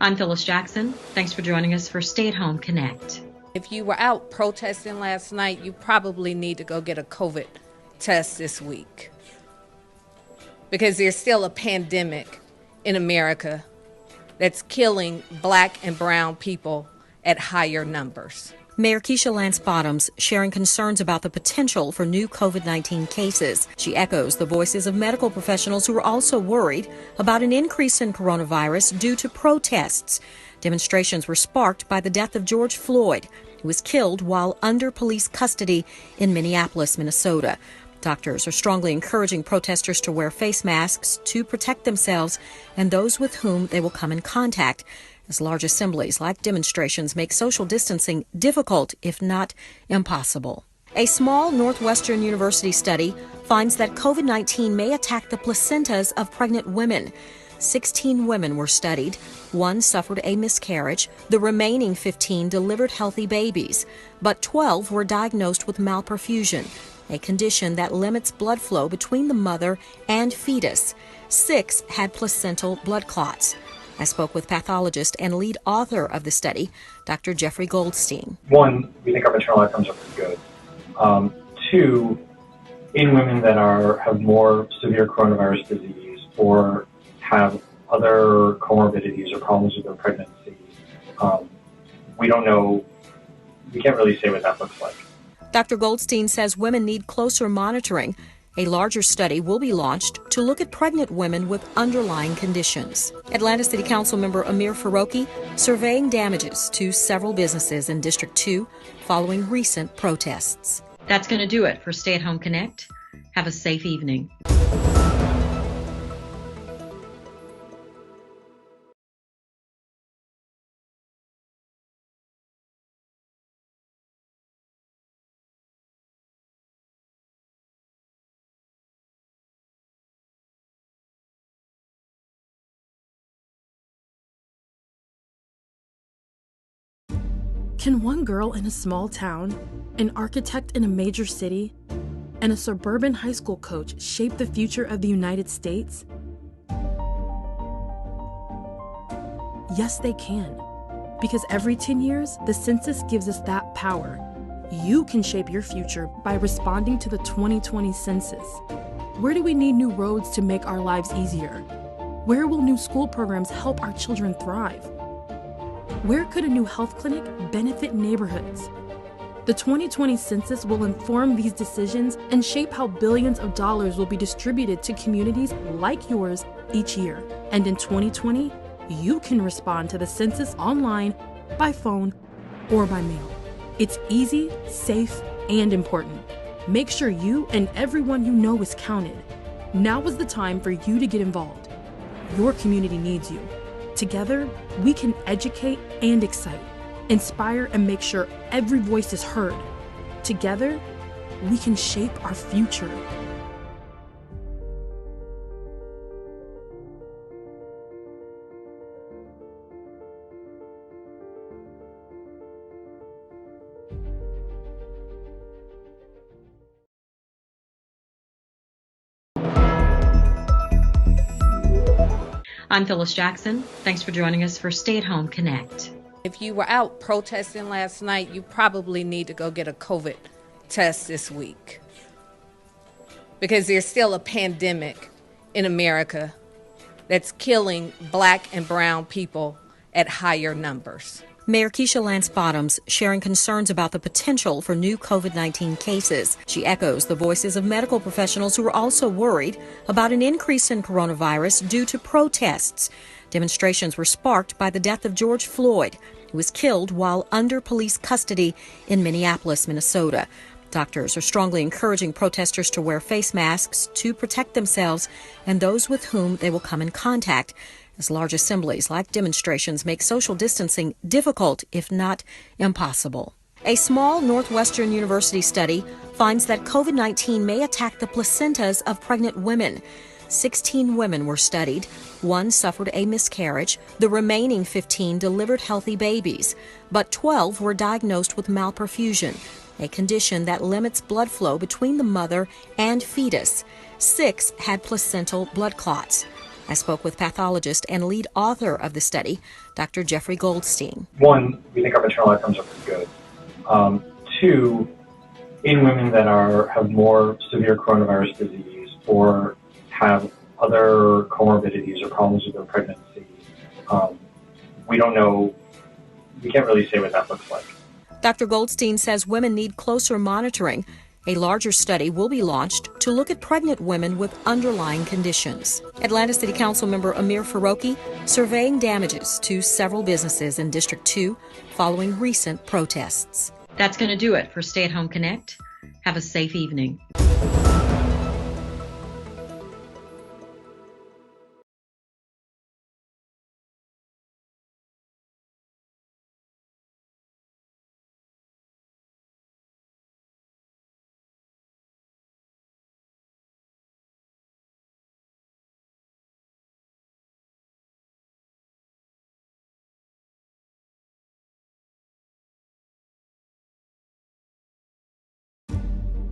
I'm Phyllis Jackson. Thanks for joining us for Stay at Home Connect. If you were out protesting last night, you probably need to go get a COVID test this week, because there's still a pandemic in America that's killing Black and brown people at higher numbers. Mayor Keisha Lance Bottoms sharing concerns about the potential for new COVID-19 cases. She echoes the voices of medical professionals who are also worried about an increase in coronavirus due to protests. Demonstrations were sparked by the death of George Floyd, who was killed while under police custody in Minneapolis, Minnesota. Doctors are strongly encouraging protesters to wear face masks to protect themselves and those with whom they will come in contact, as large assemblies like demonstrations make social distancing difficult, if not impossible. A small Northwestern University study finds that COVID-19 may attack the placentas of pregnant women. 16 women were studied. 1 suffered a miscarriage. The remaining 15 delivered healthy babies, but 12 were diagnosed with malperfusion, a condition that limits blood flow between the mother and fetus. 6 had placental blood clots. I spoke with pathologist and lead author of the study, Dr. Jeffrey Goldstein. 1, we think our maternal outcomes are pretty good. 2, in women that have more severe coronavirus disease or have other comorbidities or problems with their pregnancy, we don't know, we can't really say what that looks like. Dr. Goldstein says women need closer monitoring. A larger study will be launched to look at pregnant women with underlying conditions. Atlanta City Council member Amir Faroqi surveying damages to several businesses in District 2 following recent protests. That's going to do it for Stay at Home Connect. Have a safe evening. Can one girl in a small town, an architect in a major city, and a suburban high school coach shape the future of the United States? Yes, they can. Because every 10 years, the census gives us that power. You can shape your future by responding to the 2020 census. Where do we need new roads to make our lives easier? Where will new school programs help our children thrive? Where could a new health clinic benefit neighborhoods? The 2020 census will inform these decisions and shape how billions of dollars will be distributed to communities like yours each year. And in 2020, you can respond to the census online, by phone, or by mail. It's easy, safe, and important. Make sure you and everyone you know is counted. Now is the time for you to get involved. Your community needs you. Together, we can educate and excite, inspire and make sure every voice is heard. Together, we can shape our future. I'm Phyllis Jackson. Thanks for joining us for Stay at Home Connect. If you were out protesting last night, you probably need to go get a COVID test this week, because there's still a pandemic in America that's killing Black and brown people at higher numbers. Mayor Keisha Lance Bottoms sharing concerns about the potential for new COVID-19 cases. She echoes the voices of medical professionals who are also worried about an increase in coronavirus due to protests. Demonstrations were sparked by the death of George Floyd, who was killed while under police custody in Minneapolis, Minnesota. Doctors are strongly encouraging protesters to wear face masks to protect themselves and those with whom they will come in contact, as large assemblies like demonstrations make social distancing difficult, if not impossible. A small Northwestern University study finds that COVID-19 may attack the placentas of pregnant women. 16 women were studied. 1 suffered a miscarriage. The remaining 15 delivered healthy babies, but 12 were diagnosed with malperfusion, a condition that limits blood flow between the mother and fetus. 6 had placental blood clots. I spoke with pathologist and lead author of the study, Dr. Jeffrey Goldstein. One, we think our maternal outcomes are pretty good. Two, in women that have more severe coronavirus disease or have other comorbidities or problems with their pregnancy, we don't know, we can't really say what that looks like. Dr. Goldstein says women need closer monitoring. A larger study will be launched to look at pregnant women with underlying conditions. Atlanta City Council member Amir Faroqi surveying damages to several businesses in District 2 following recent protests. That's going to do it for Stay at Home Connect. Have a safe evening.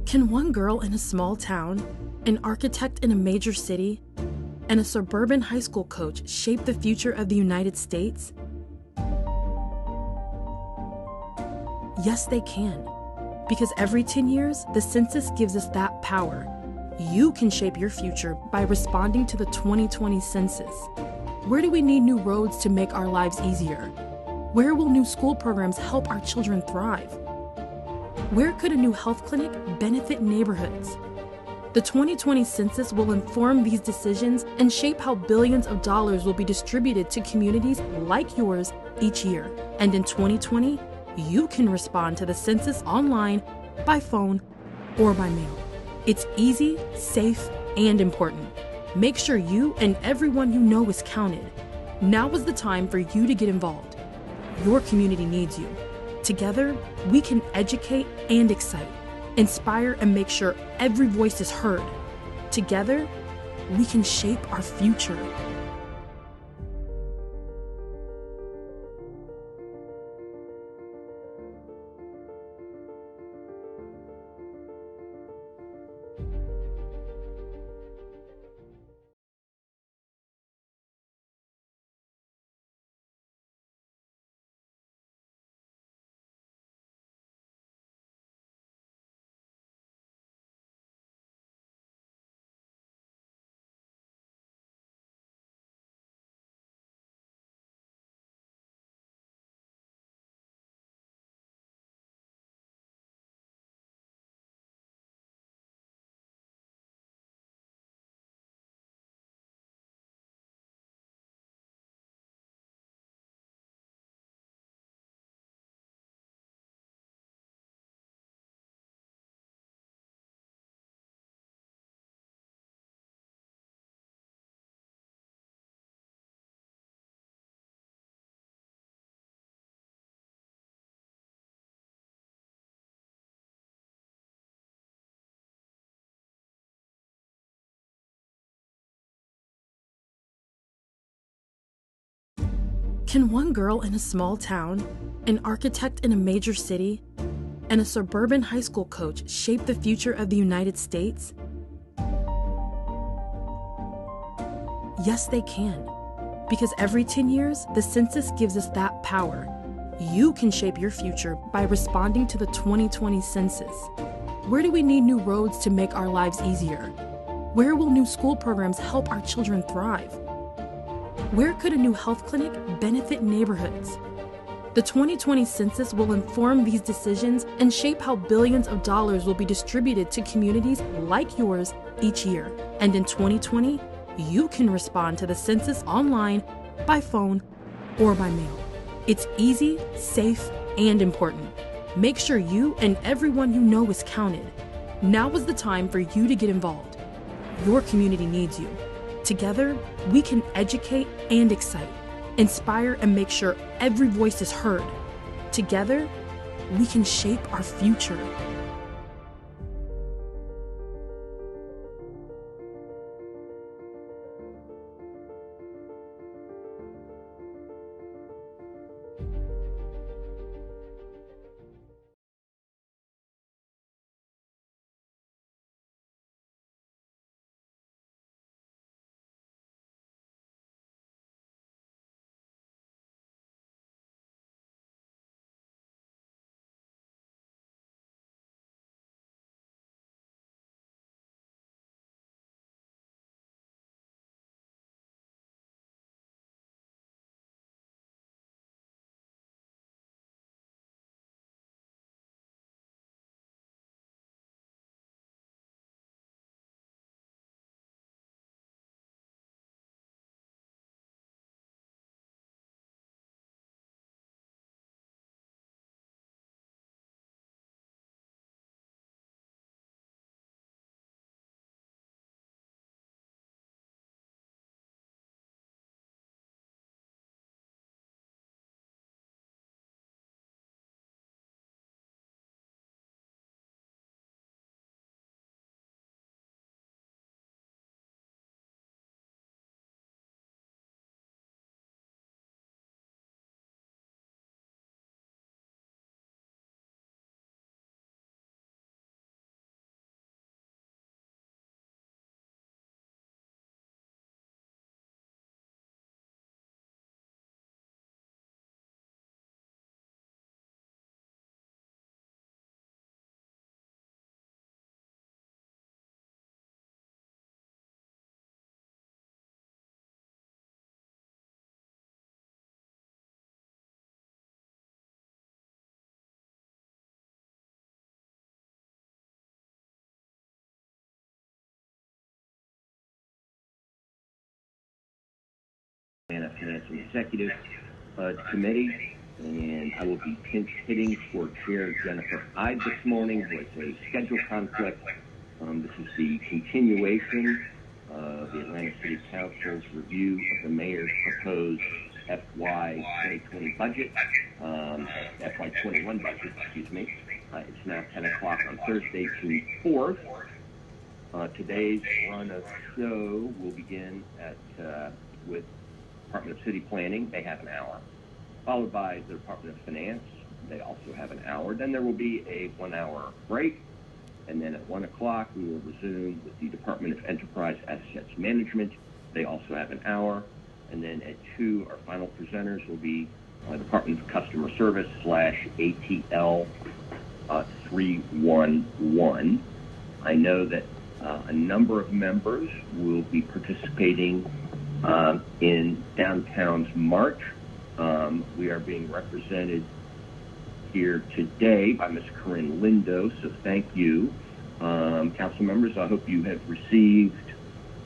Can one girl in a small town, an architect in a major city, and a suburban high school coach shape the future of the United States? Yes, they can. Because every 10 years, the census gives us that power. You can shape your future by responding to the 2020 census. Where do we need new roads to make our lives easier? Where will new school programs help our children thrive? Where could a new health clinic benefit neighborhoods? The 2020 census will inform these decisions and shape how billions of dollars will be distributed to communities like yours each year. And in 2020, you can respond to the census online, by phone, or by mail. It's easy, safe, and important. Make sure you and everyone you know is counted. Now is the time for you to get involved. Your community needs you. Together, we can educate and excite, inspire and make sure every voice is heard. Together, we can shape our future. Can one girl in a small town, an architect in a major city, and a suburban high school coach shape the future of the United States? Yes, they can. Because every 10 years, the census gives us that power. You can shape your future by responding to the 2020 census. Where do we need new roads to make our lives easier? Where will new school programs help our children thrive? Where could a new health clinic benefit neighborhoods? The 2020 census will inform these decisions and shape how billions of dollars will be distributed to communities like yours each year. And in 2020, you can respond to the census online, by phone, or by mail. It's easy, safe, and important. Make sure you and everyone you know is counted. Now is the time for you to get involved. Your community needs you. Together, we can educate and excite, inspire and make sure every voice is heard. Together, we can shape our future. Executive Committee, and I will be pinch hitting for Chair Jennifer Ide this morning, who has a schedule conflict. This is the continuation of the Atlanta City Council's review of the mayor's proposed FY2020 budget, FY21 budget, excuse me. It's now 10 o'clock on Thursday, June 4th. Today's run of show will begin with Department of City Planning. They have an hour, followed by the Department of Finance. They also have an hour. Then there will be a 1 hour break. And then at 1 o'clock, we will resume with the Department of Enterprise Assets Management. They also have an hour. And then at 2, our final presenters will be Department of Customer Service / ATL 311. I know that a number of members will be participating in downtown's march. We are being represented here today by Ms. Corinne Lindo, so thank you. Council members, I hope you have received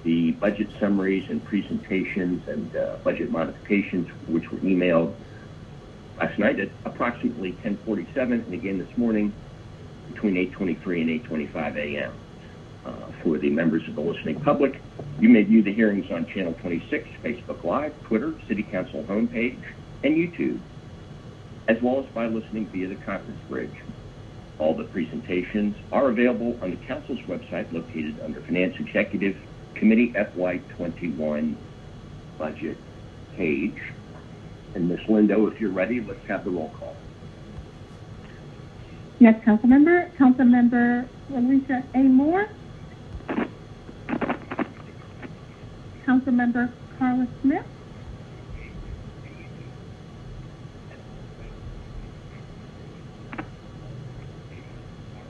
the budget summaries and presentations and budget modifications, which were emailed last night at approximately 10:47, and again this morning between 8:23 and 8:25 a.m. For the members of the listening public, you may view the hearings on Channel 26, Facebook Live, Twitter, City Council homepage, and YouTube, as well as by listening via the conference bridge. All the presentations are available on the Council's website located under Finance Executive Committee FY21 Budget page. And Ms. Lindo, if you're ready, let's have the roll call. Yes, Councilmember. Councilmember Alicia A. Moore. Councilmember Carla Smith.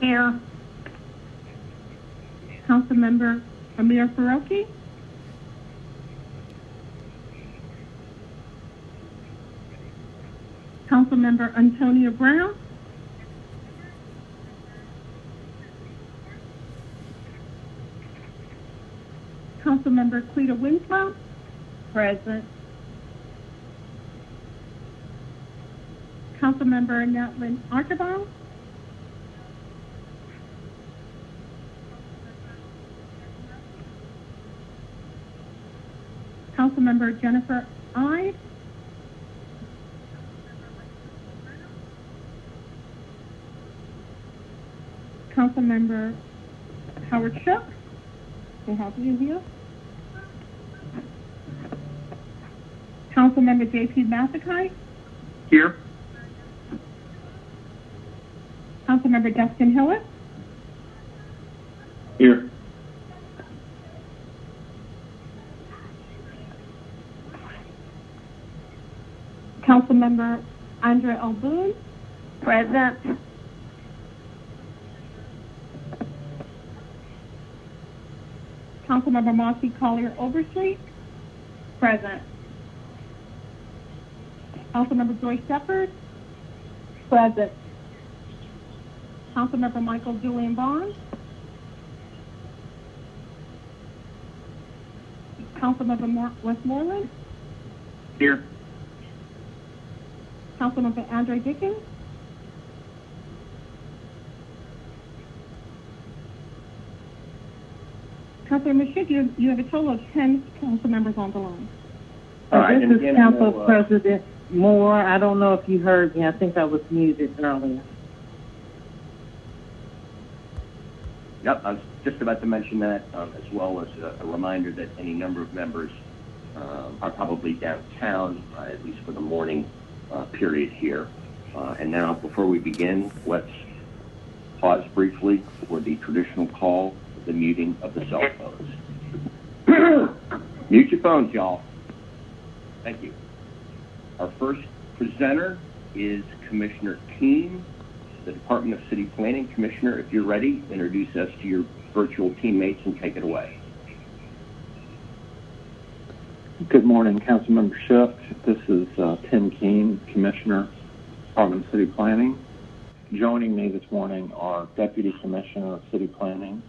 Here. Councilmember Amir Faroki. Councilmember Antonia Brown. Councilmember Cleta Winslow. Present. Councilmember Natlin Archibald. Councilmember Jennifer Ide. Councilmember Howard Shook. They have you here. Councilmember J.P. Masakai. Here. Councilmember Dustin Hillis. Here. Councilmember Andrea O'Boone. Present. Councilmember Marcy Collier Overstreet. Present. Councilmember Joyce Shepard. Present. Councilmember Michael Julian Bond. Councilmember Westmoreland. Here. Councilmember Andre Dickens. Councilor Mashik, you have a total of 10 council members on the line. All right, this is Council President Moore. I don't know if you heard me. I think I was muted earlier. Yep, I was just about to mention that, as well as a reminder that any number of members are probably downtown, at least for the morning period here. And now, before we begin, let's pause briefly for the traditional call, the muting of the cell phones. Mute your phones, y'all. Thank you. Our first presenter is Commissioner Keene, the Department of City Planning. Commissioner, if you're ready, introduce us to your virtual teammates and take it away. Good morning, Councilmember Schiff. This is Tim Keene, Commissioner, Department of City Planning. Joining me this morning are Deputy Commissioner of City Planning,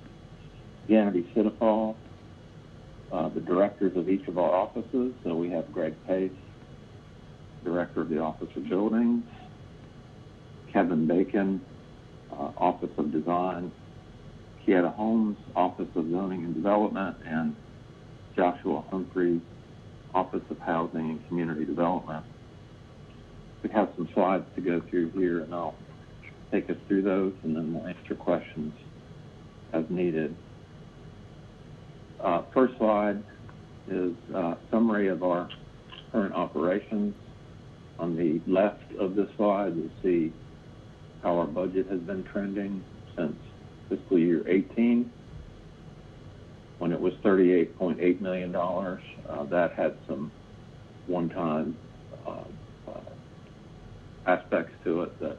Gannady Sitafall, the directors of each of our offices. So we have Greg Pace, Director of the Office of Buildings, Kevin Bacon, Office of Design, Kieta Holmes, Office of Zoning and Development, and Joshua Humphrey, Office of Housing and Community Development. We have some slides to go through here, and I'll take us through those, and then we'll answer questions as needed. First slide is a summary of our current operations. On the left of this slide, you'll see how our budget has been trending since fiscal year 18, when it was $38.8 million. That had some one-time aspects to it that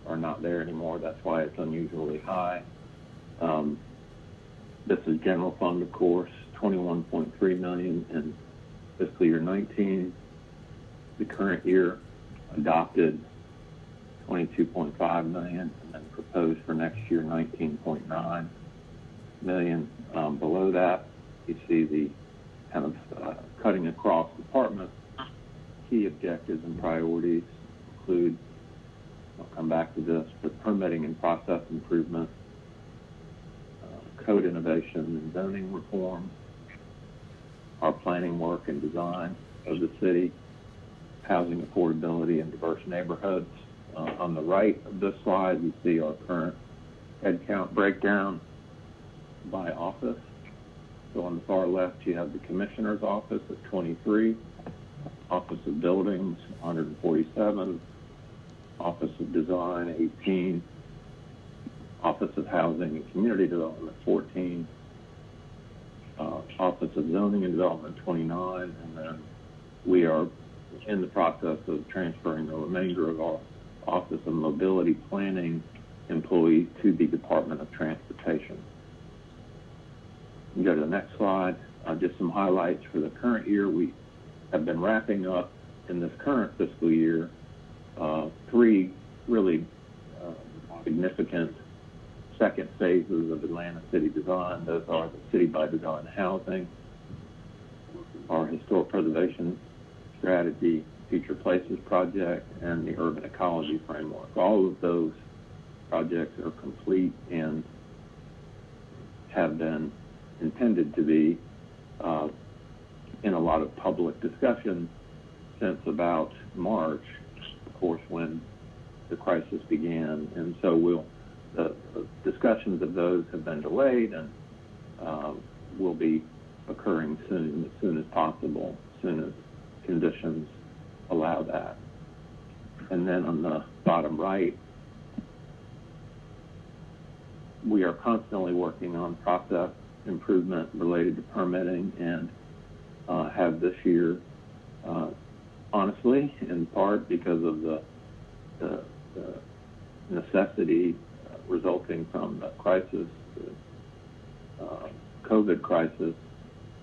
are not there anymore. That's why it's unusually high. This is general fund, of course, $21.3 million in fiscal year 19. The current year adopted $22.5 million, and then proposed for next year $19.9 million. Below that, you see the kind of cutting across departments. Key objectives and priorities include, I'll come back to this, but permitting and process improvement, code innovation and zoning reform, our planning work and design of the city, housing affordability in diverse neighborhoods. On the right of this slide, you see our current headcount breakdown by office. So on the far left, you have the Commissioner's Office at 23, Office of Buildings, 147, Office of Design, 18, Office of Housing and Community Development, 14, Office of Zoning and Development, 29, and then we are in the process of transferring the remainder of our Office of Mobility Planning employees to the Department of Transportation. You go to the next slide. Just some highlights for the current year. We have been wrapping up in this current fiscal year three really significant second phases of Atlanta City Design. Those are the City by Design housing, our historic preservation strategy, Future Places project, and the urban ecology framework. All of those projects are complete and have been intended to be in a lot of public discussion since about March, of course, when the crisis began. And so the discussions of those have been delayed and will be occurring soon, as soon as possible, as soon as conditions allow that. And then on the bottom right, we are constantly working on process improvement related to permitting, and have this year, honestly, in part because of the necessity resulting from the crisis, the COVID crisis,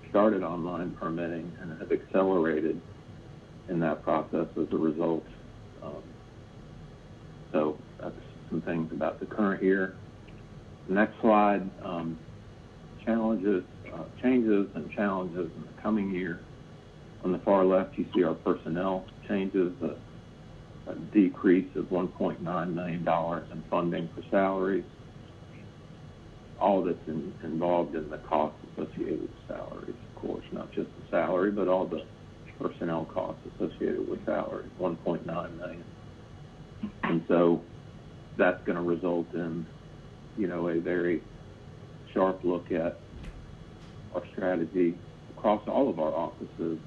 started online permitting and have accelerated in that process as a result. So that's some things about the current year. The next slide, changes and challenges in the coming year. On the far left, you see our personnel changes, a decrease of $1.9 million in funding for salaries. All that's involved in the costs associated with salaries, of course, not just the salary, but all the personnel costs associated with salaries, $1.9 million. And so that's going to result in, a very sharp look at our strategy across all of our offices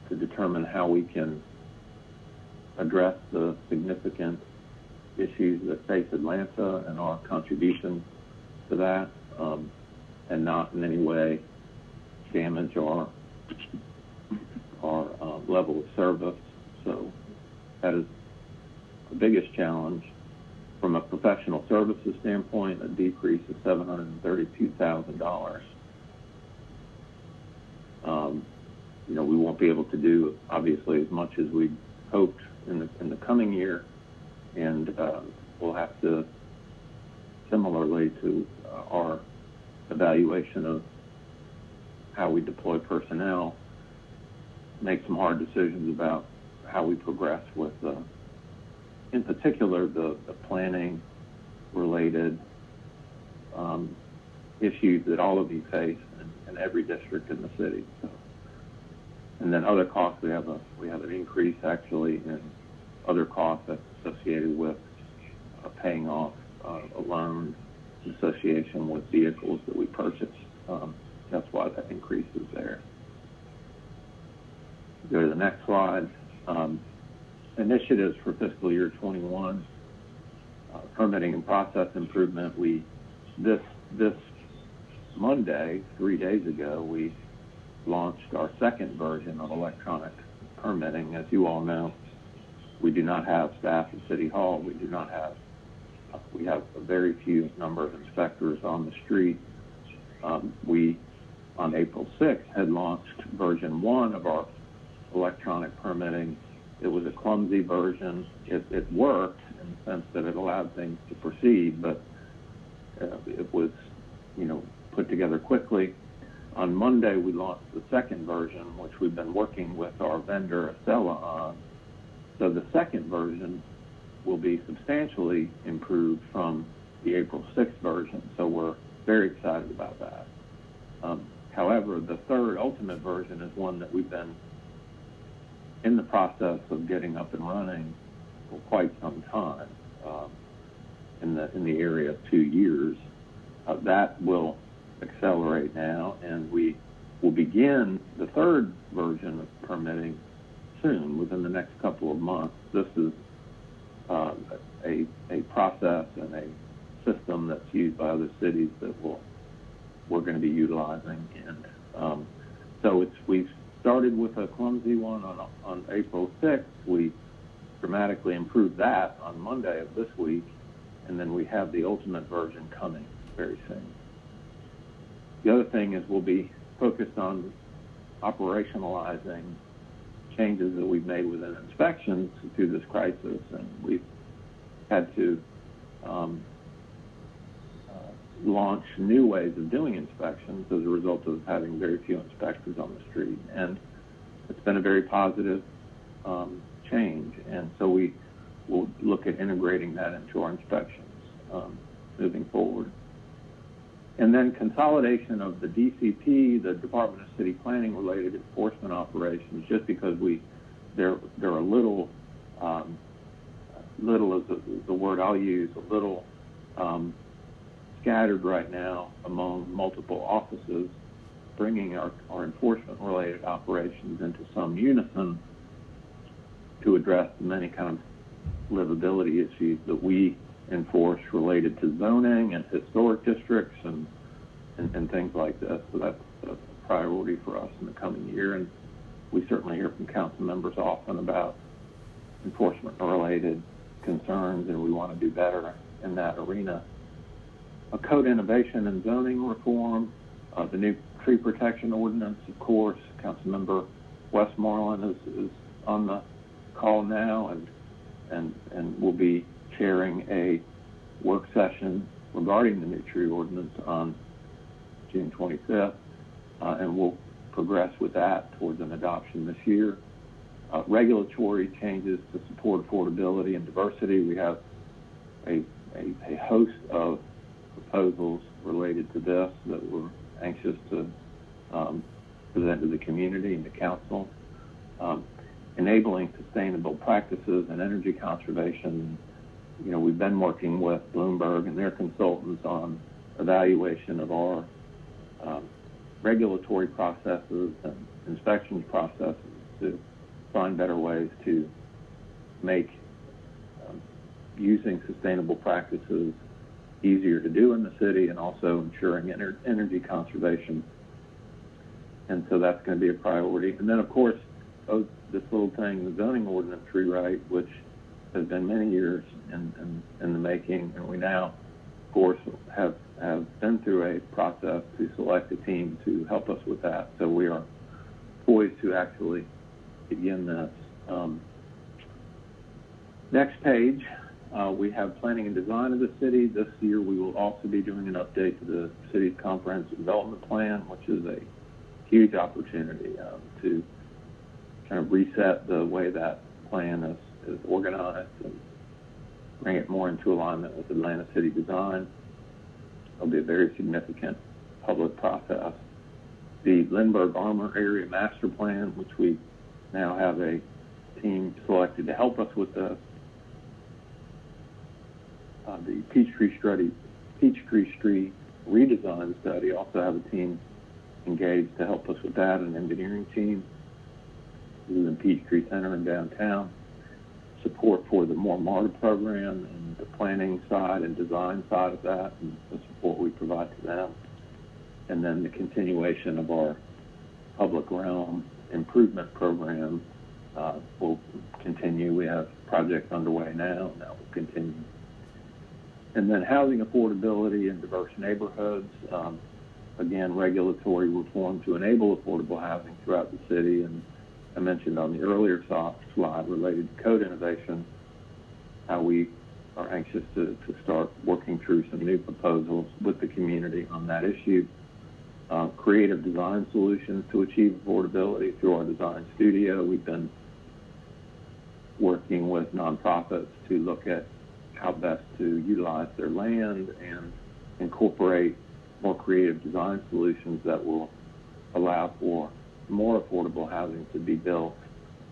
to determine how we can address the significant issues that face Atlanta and our contribution to that, and not in any way damage our level of service. So that is the biggest challenge. From a professional services standpoint, a decrease of $732,000. We won't be able to do, obviously, as much as we hoped in the coming year, and we'll have to, similarly to our evaluation of how we deploy personnel, make some hard decisions about how we progress with, in particular, the planning related issues that all of you face in every district in the city. So, and then other costs, we have an increase actually in other costs that's associated with paying off a loan in association with vehicles that we purchased. That's why that increase is there. Go to the next slide. Initiatives for fiscal year 21, permitting and process improvement. This Monday, 3 days ago, we launched our second version of electronic permitting. As you all know, we do not have staff at City Hall. We have a very few number of inspectors on the street. We, on April 6th, had launched version 1 of our electronic permitting. It was a clumsy version. It worked in the sense that it allowed things to proceed, but it was, put together quickly. On Monday, we launched the second version, which we've been working with our vendor, Acela, on. So the second version will be substantially improved from the April 6th version, so we're very excited about that. However, the third ultimate version is one that we've been in the process of getting up and running for quite some time, in the area of 2 years. That will accelerate now, and we will begin the third version of permitting soon, within the next couple of months. This is a process and a system that's used by other cities that we're going to be utilizing. And so we've started with a clumsy one on April 6th. We dramatically improved that on Monday of this week, and then we have the ultimate version coming very soon. The other thing is we'll be focused on operationalizing changes that we've made within inspections through this crisis, and we've had to launch new ways of doing inspections as a result of having very few inspectors on the street. And it's been a very positive change, and so we will look at integrating that into our inspections moving forward. And then consolidation of the DCP, the Department of City Planning related enforcement operations, just because they're a little is the word I'll use, a little scattered right now among multiple offices, bringing our enforcement related operations into some unison to address the many kind of livability issues that we enforce related to zoning and historic districts and things like this. So that's a priority for us in the coming year, and we certainly hear from council members often about enforcement-related concerns, and we want to do better in that arena. A code innovation and zoning reform, the new tree protection ordinance, of course. Councilmember Westmoreland is on the call now, and will be chairing a work session regarding the new tree ordinance on June 25th, and we'll progress with that towards an adoption this year. Regulatory changes to support affordability and diversity. We have a host of proposals related to this that we're anxious to present to the community and the council. Enabling sustainable practices and energy conservation. We've been working with Bloomberg and their consultants on evaluation of our regulatory processes and inspection processes to find better ways to make using sustainable practices easier to do in the city, and also ensuring energy conservation. And so that's going to be a priority. And then, of course, this little thing, the zoning ordinance rewrite, which has been many years in the making, and we now, of course, have been through a process to select a team to help us with that. So we are poised to actually begin this. Next page, we have planning and design of the city. This year we will also be doing an update to the city's comprehensive development plan, which is a huge opportunity to kind of reset the way that plan is organized and bring it more into alignment with Atlanta city design. It'll be a very significant public process. The Lindbergh Armour Area Master Plan, which we now have a team selected to help us with this. The Peachtree Street redesign study, also have a team engaged to help us with that, an engineering team. This is in Peachtree Center in downtown. Support for the More MARTA program and the planning side and design side of that, and the support we provide to them. And then the continuation of our public realm improvement program will continue. We have projects underway now, and that will continue. And then housing affordability in diverse neighborhoods. Again, regulatory reform to enable affordable housing throughout the city. And I mentioned on the earlier slide related to code innovation, how we are anxious to start working through some new proposals with the community on that issue. Creative design solutions to achieve affordability through our design studio. We've been working with nonprofits to look at how best to utilize their land and incorporate more creative design solutions that will allow for more affordable housing to be built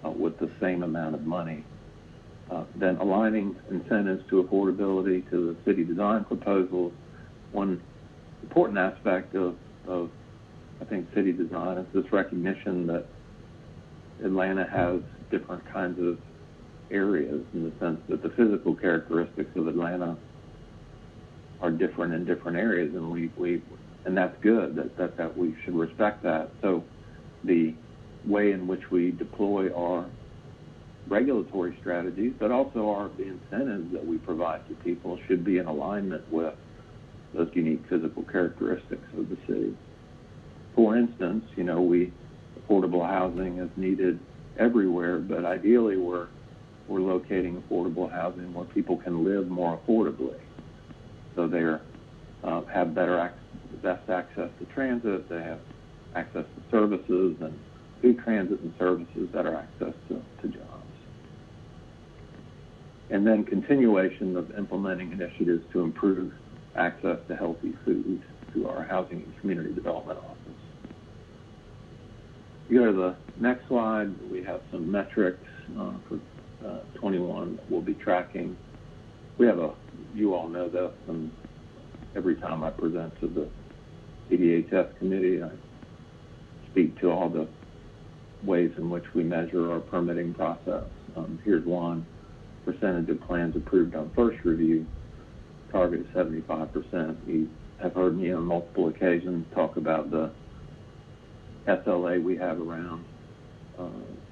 with the same amount of money. Then aligning incentives to affordability to the city design proposals. One important aspect of I think city design is this recognition that Atlanta has different kinds of areas, in the sense that the physical characteristics of Atlanta are different in different areas, and that's good. That we should respect that. So the way in which we deploy our regulatory strategies, but also the incentives that we provide to people, should be in alignment with those unique physical characteristics of the city. For instance, affordable housing is needed everywhere, but ideally we're locating affordable housing where people can live more affordably. So they have best access to transit, they have access to services and food transit and services, better access to jobs. And then continuation of implementing initiatives to improve access to healthy food through our Housing and Community Development Office. You go to the next slide, we have some metrics for 21 that we'll be tracking. You all know this, and every time I present to the CDHS committee, I speak to all the ways in which we measure our permitting process. Here's one: percentage of plans approved on first review, target is 75%. You have heard me on multiple occasions talk about the SLA we have around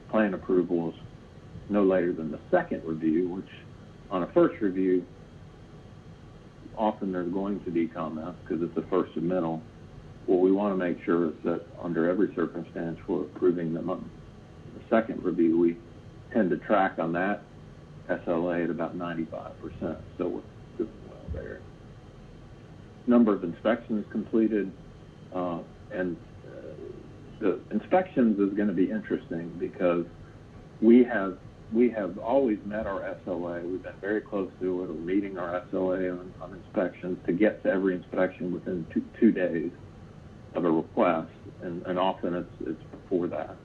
plan approvals no later than the second review, which on a first review, often there's going to be comments because it's the first submittal. What we want to make sure is that under every circumstance, we're approving them on the second review. We tend to track on that SLA at about 95%, so we're doing well there. Number of inspections completed, and the inspections is going to be interesting because we have always met our SLA. We've been very close to it, or meeting our SLA on inspections to get to every inspection within two days of a request, and often it's before that.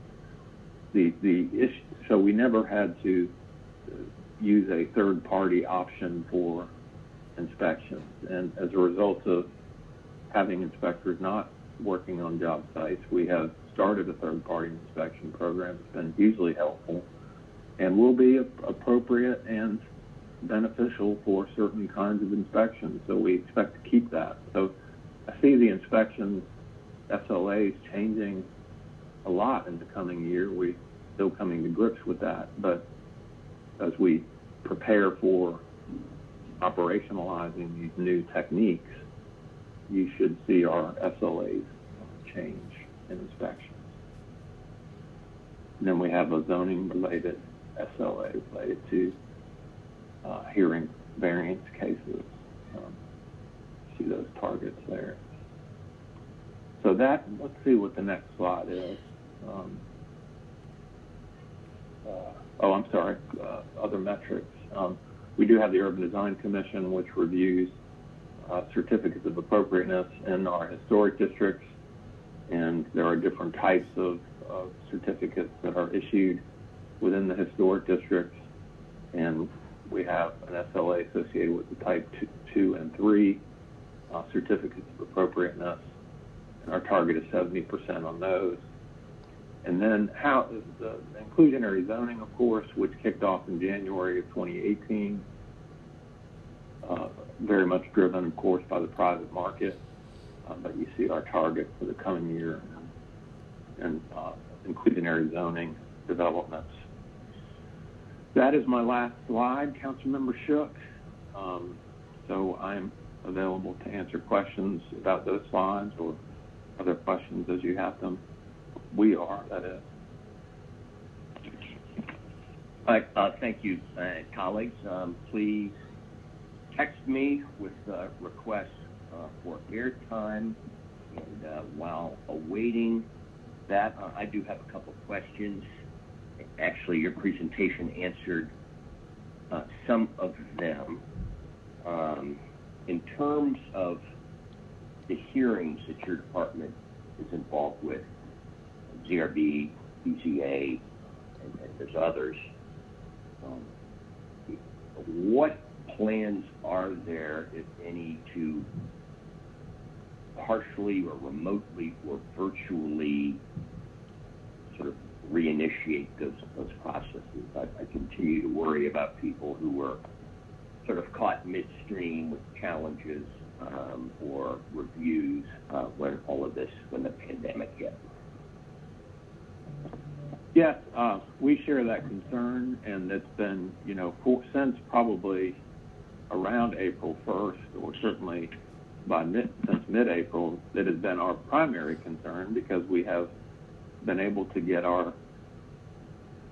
The issue, so we never had to use a third-party option for inspections, and as a result of having inspectors not working on job sites, we have started a third-party inspection program. It's been hugely helpful and will be appropriate and beneficial for certain kinds of inspections, so we expect to keep that. So I see the inspections SLAs changing a lot in the coming year. We're still coming to grips with that, but as we prepare for operationalizing these new techniques, you should see our SLAs change in inspections. And then we have a zoning-related SLA related to hearing variance cases. See those targets there. So let's see what the next slide is. other metrics. We do have the Urban Design Commission, which reviews certificates of appropriateness in our historic districts, and there are different types of certificates that are issued within the historic districts, and we have an SLA associated with the type 2 and 3 certificates of appropriateness, and our target is 70% on those. And then how the inclusionary zoning, of course, which kicked off in January of 2018, very much driven, of course, by the private market. But you see our target for the coming year and inclusionary zoning developments. That is my last slide, Councilmember Shook. So I'm available to answer questions about those slides or other questions as you have them. We are, that is. Thank you, colleagues. Please text me with requests for airtime. And while awaiting that, I do have a couple of questions. Actually, your presentation answered some of them. In terms of the hearings that your department is involved with, ZRB, BZA, and there's others, what plans are there, if any, to partially or remotely or virtually sort of reinitiate those processes? I continue to worry about people who were sort of caught midstream with challenges or reviews when the pandemic hit. Yes, we share that concern, and it's been, since probably around April 1st, or certainly since mid-April, that has been our primary concern, because we have been able to get our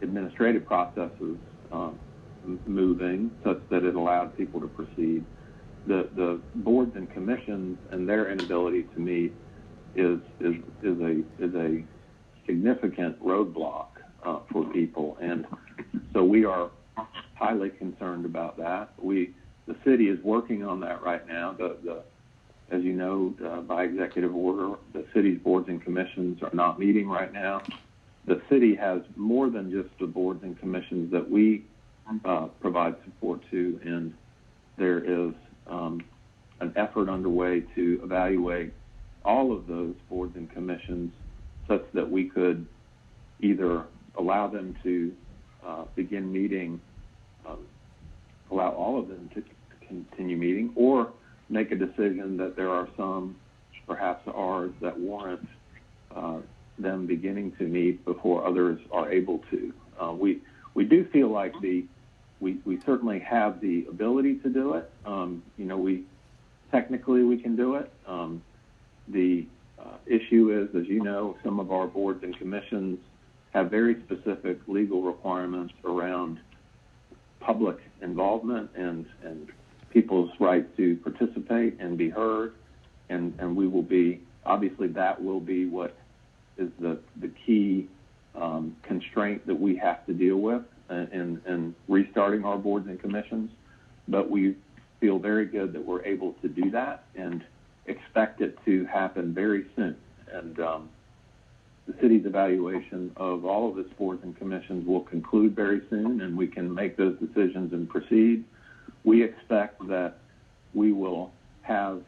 administrative processes moving such that it allowed people to proceed. The boards and commissions and their inability to meet is a significant roadblock for people, and so we are highly concerned about that. The city is working on that right now. As you know, by executive order, the city's boards and commissions are not meeting right now. The city has more than just the boards and commissions that we provide support to, and there is an effort underway to evaluate all of those boards and commissions such that we could either allow them to begin meeting, allow all of them to continue meeting, or make a decision that there are some, perhaps ours, that warrant them beginning to meet before others are able to. We do feel like we certainly have the ability to do it. Technically we can do it. The issue is, as you know, some of our boards and commissions have very specific legal requirements around public involvement and people's right to participate and be heard, and we will be, obviously that will be what is the key constraint that we have to deal with in restarting our boards and commissions. But we feel very good that we're able to do that and expect it to happen very soon. And the city's evaluation of all of its boards and commissions will conclude very soon, and we can make those decisions and proceed. We expect that we will have, as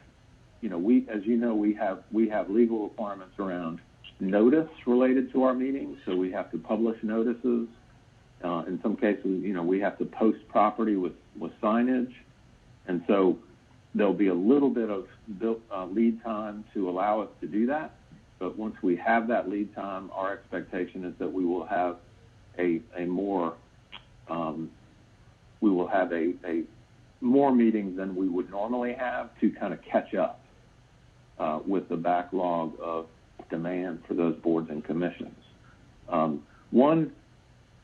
you know, we have legal requirements around notice related to our meetings, so we have to publish notices. In some cases, we have to post property with signage, and so there'll be a little bit of lead time to allow us to do that. But once we have that lead time, our expectation is that we will have more meetings than we would normally have to kind of catch up with the backlog of demand for those boards and commissions. One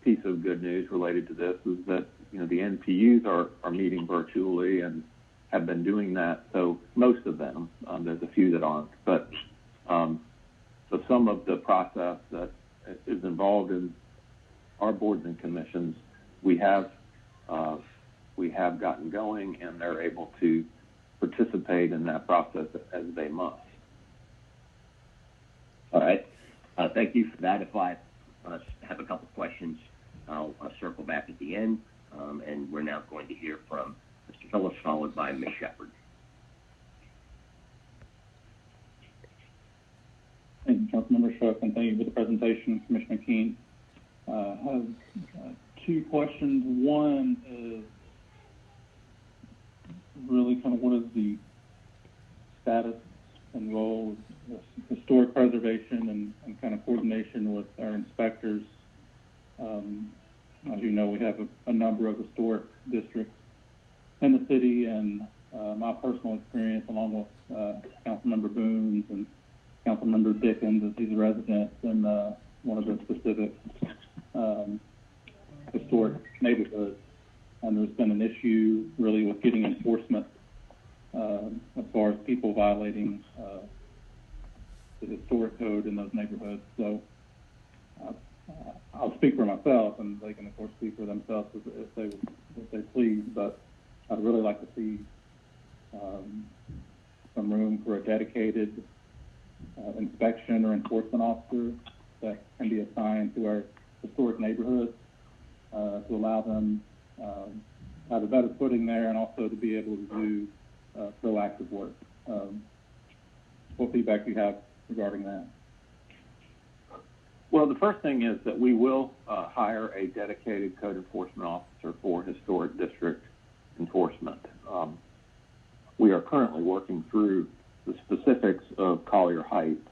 piece of good news related to this is that the NPUs are meeting virtually and have been doing that. So most of them, there's a few that aren't, but so some of the process that is involved in our boards and commissions, we have gotten going, and they're able to participate in that process as they must. All right. Thank you for that. If I have a couple questions, I'll circle back at the end. And we're now going to hear from Mr. Phillips, followed by Ms. Shepard. Thank you, Councilmember Shuck, and thank you for the presentation, Commissioner Keene. I have two questions. One is really kind of what is the status and role of historic preservation and kind of coordination with our inspectors. As you know, we have a number of historic districts in the city, and my personal experience, along with Councilmember Boone's and Councilmember Dickens, as he's a resident in one of the specific historic neighborhoods. And there's been an issue really with getting enforcement as far as people violating the historic code in those neighborhoods. So I'll speak for myself, and they can of course speak for themselves if they please. But I'd really like to see some room for a dedicated inspection or enforcement officer that can be assigned to our historic neighborhoods to allow them have a better footing there, and also to be able to do proactive work. What feedback do you have regarding that? Well, the first thing is that we will hire a dedicated code enforcement officer for historic district enforcement. We are currently working through the specifics of Collier Heights,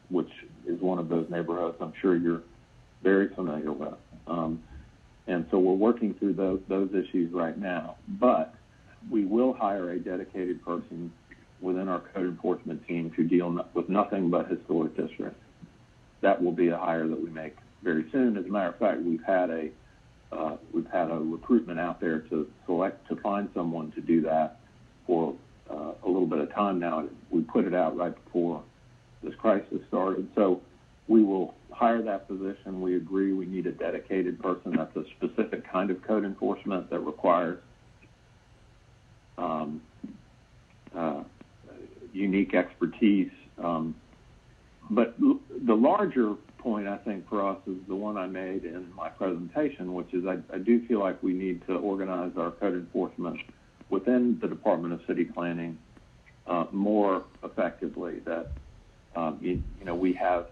which is one of those neighborhoods I'm sure you're very familiar with. And so we're working through those issues right now. But we will hire a dedicated person within our code enforcement team to deal with nothing but historic districts. That will be a hire that we make very soon. As a matter of fact, we've had a recruitment out there to find someone to do that for a little bit of time now. We put it out right before this crisis started. So we will hire that position. We agree we need a dedicated person. That's a specific kind of code enforcement that requires unique expertise. But the larger point, I think, for us is the one I made in my presentation, which is I do feel like we need to organize our code enforcement within the Department of City Planning more effectively. That we have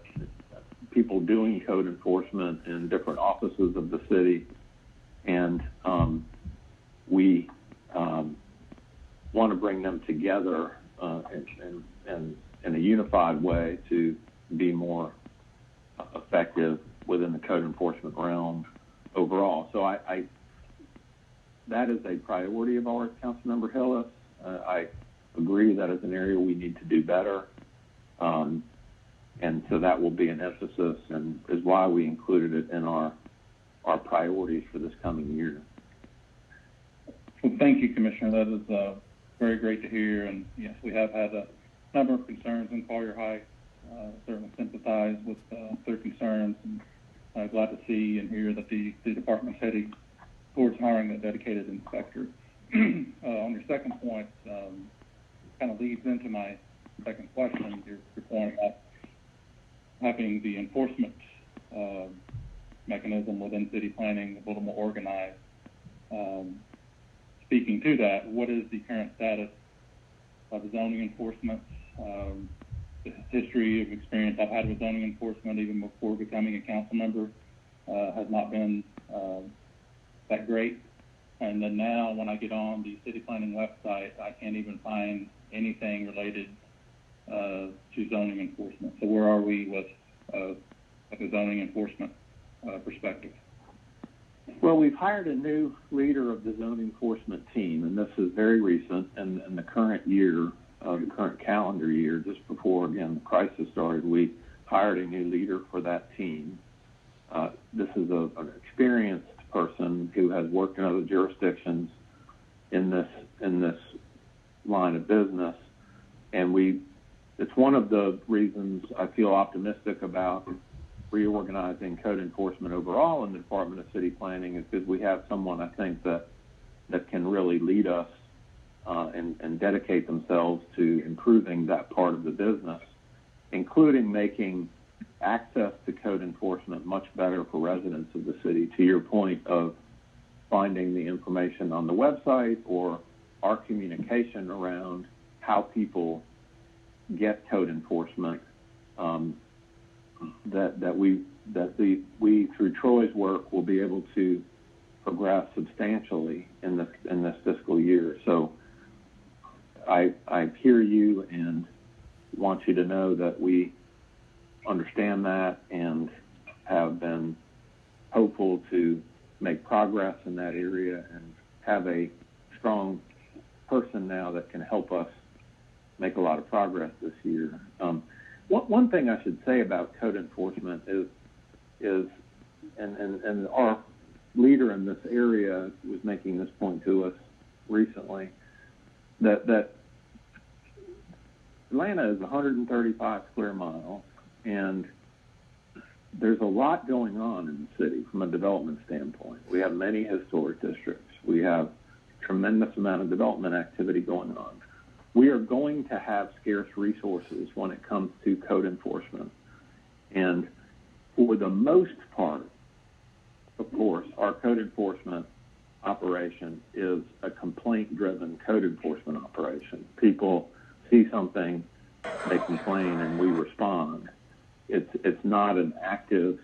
people doing code enforcement in different offices of the city, and we want to bring them together in a unified way to be more effective within the code enforcement realm overall. So that is a priority of ours, Councilmember Hillis. I agree that is an area we need to do better. And so that will be an emphasis, and is why we included it in our priorities for this coming year. Well, thank you, Commissioner. That is very great to hear. And yes, we have had a number of concerns in Collier Heights. Certainly sympathize with their concerns, and glad to see and hear that the department's heading towards hiring a dedicated inspector. On your second point, kind of leads into my second question, your point about having the enforcement mechanism within city planning a little more organized. Speaking to that, what is the current status of the zoning enforcement? The history of experience I've had with zoning enforcement, even before becoming a council member, has not been that great. And then now, when I get on the city planning website, I can't even find anything related to zoning enforcement. So where are we with the zoning enforcement perspective? Well, we've hired a new leader of the zoning enforcement team, and this is very recent. And in the current year, the current calendar year, just before, again, the crisis started, we hired a new leader for that team. This is an experienced person who has worked in other jurisdictions in this line of business, and it's one of the reasons I feel optimistic about reorganizing code enforcement overall in the Department of City Planning is because we have someone, I think, that can really lead us and dedicate themselves to improving that part of the business, including making access to code enforcement much better for residents of the city, to your point of finding the information on the website or our communication around how people get code enforcement, that we through Troy's work will be able to progress substantially in this fiscal year. So I hear you and want you to know that we understand that and have been hopeful to make progress in that area and have a strong person now that can help us make a lot of progress this year. One thing I should say about code enforcement is and our leader in this area was making this point to us recently, that Atlanta is 135 square miles, and there's a lot going on in the city from a development standpoint. We have many historic districts. We have tremendous amount of development activity going on. We are going to have scarce resources when it comes to code enforcement. And for the most part, of course, our code enforcement operation is a complaint-driven code enforcement operation. People see something, they complain, and we respond. It's not an active,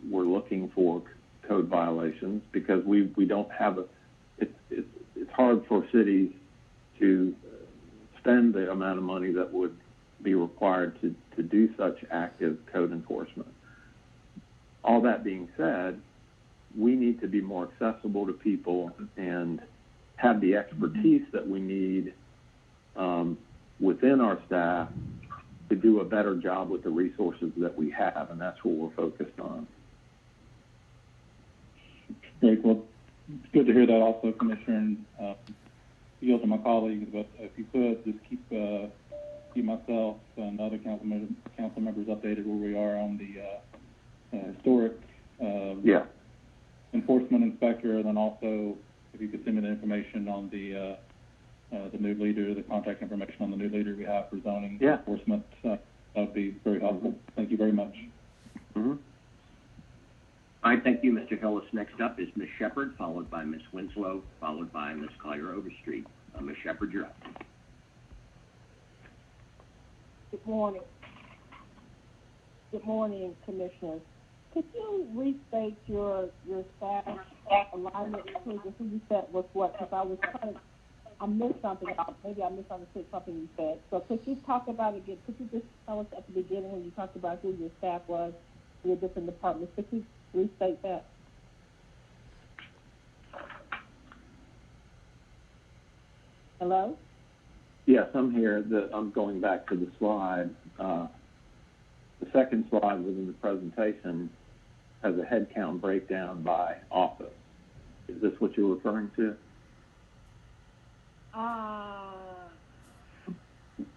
we're looking for code violations, because we don't have it's hard for cities to spend the amount of money that would be required to do such active code enforcement. All that being said, we need to be more accessible to people and have the expertise that we need within our staff to do a better job with the resources that we have, and that's what we're focused on. Great. Well, it's good to hear that also, Commissioner. And yield to my colleagues, but if you could just keep myself and other council members updated where we are on the historic enforcement inspector, and then also if you could send me the information on the new leader, the contact information on the new leader we have for zoning enforcement, that would be very helpful. Thank you very much. Mm-hmm. All right, thank you, Mr. Hillis. Next up is Ms. Shepard, followed by Ms. Winslow, followed by Ms. Collier Overstreet. Ms. Shepard, you're up. Good morning. Good morning, Commissioners. Could you restate your staff alignment to who you said was what? Because I missed something out. Maybe I misunderstood something you said. So could you talk about it again? Could you just tell us at the beginning when you talked about who your staff was in your different departments? Could you restate that? Hello? Yes, I'm here. I'm going back to the slide. The second slide within the presentation has a headcount breakdown by office. Is this what you're referring to?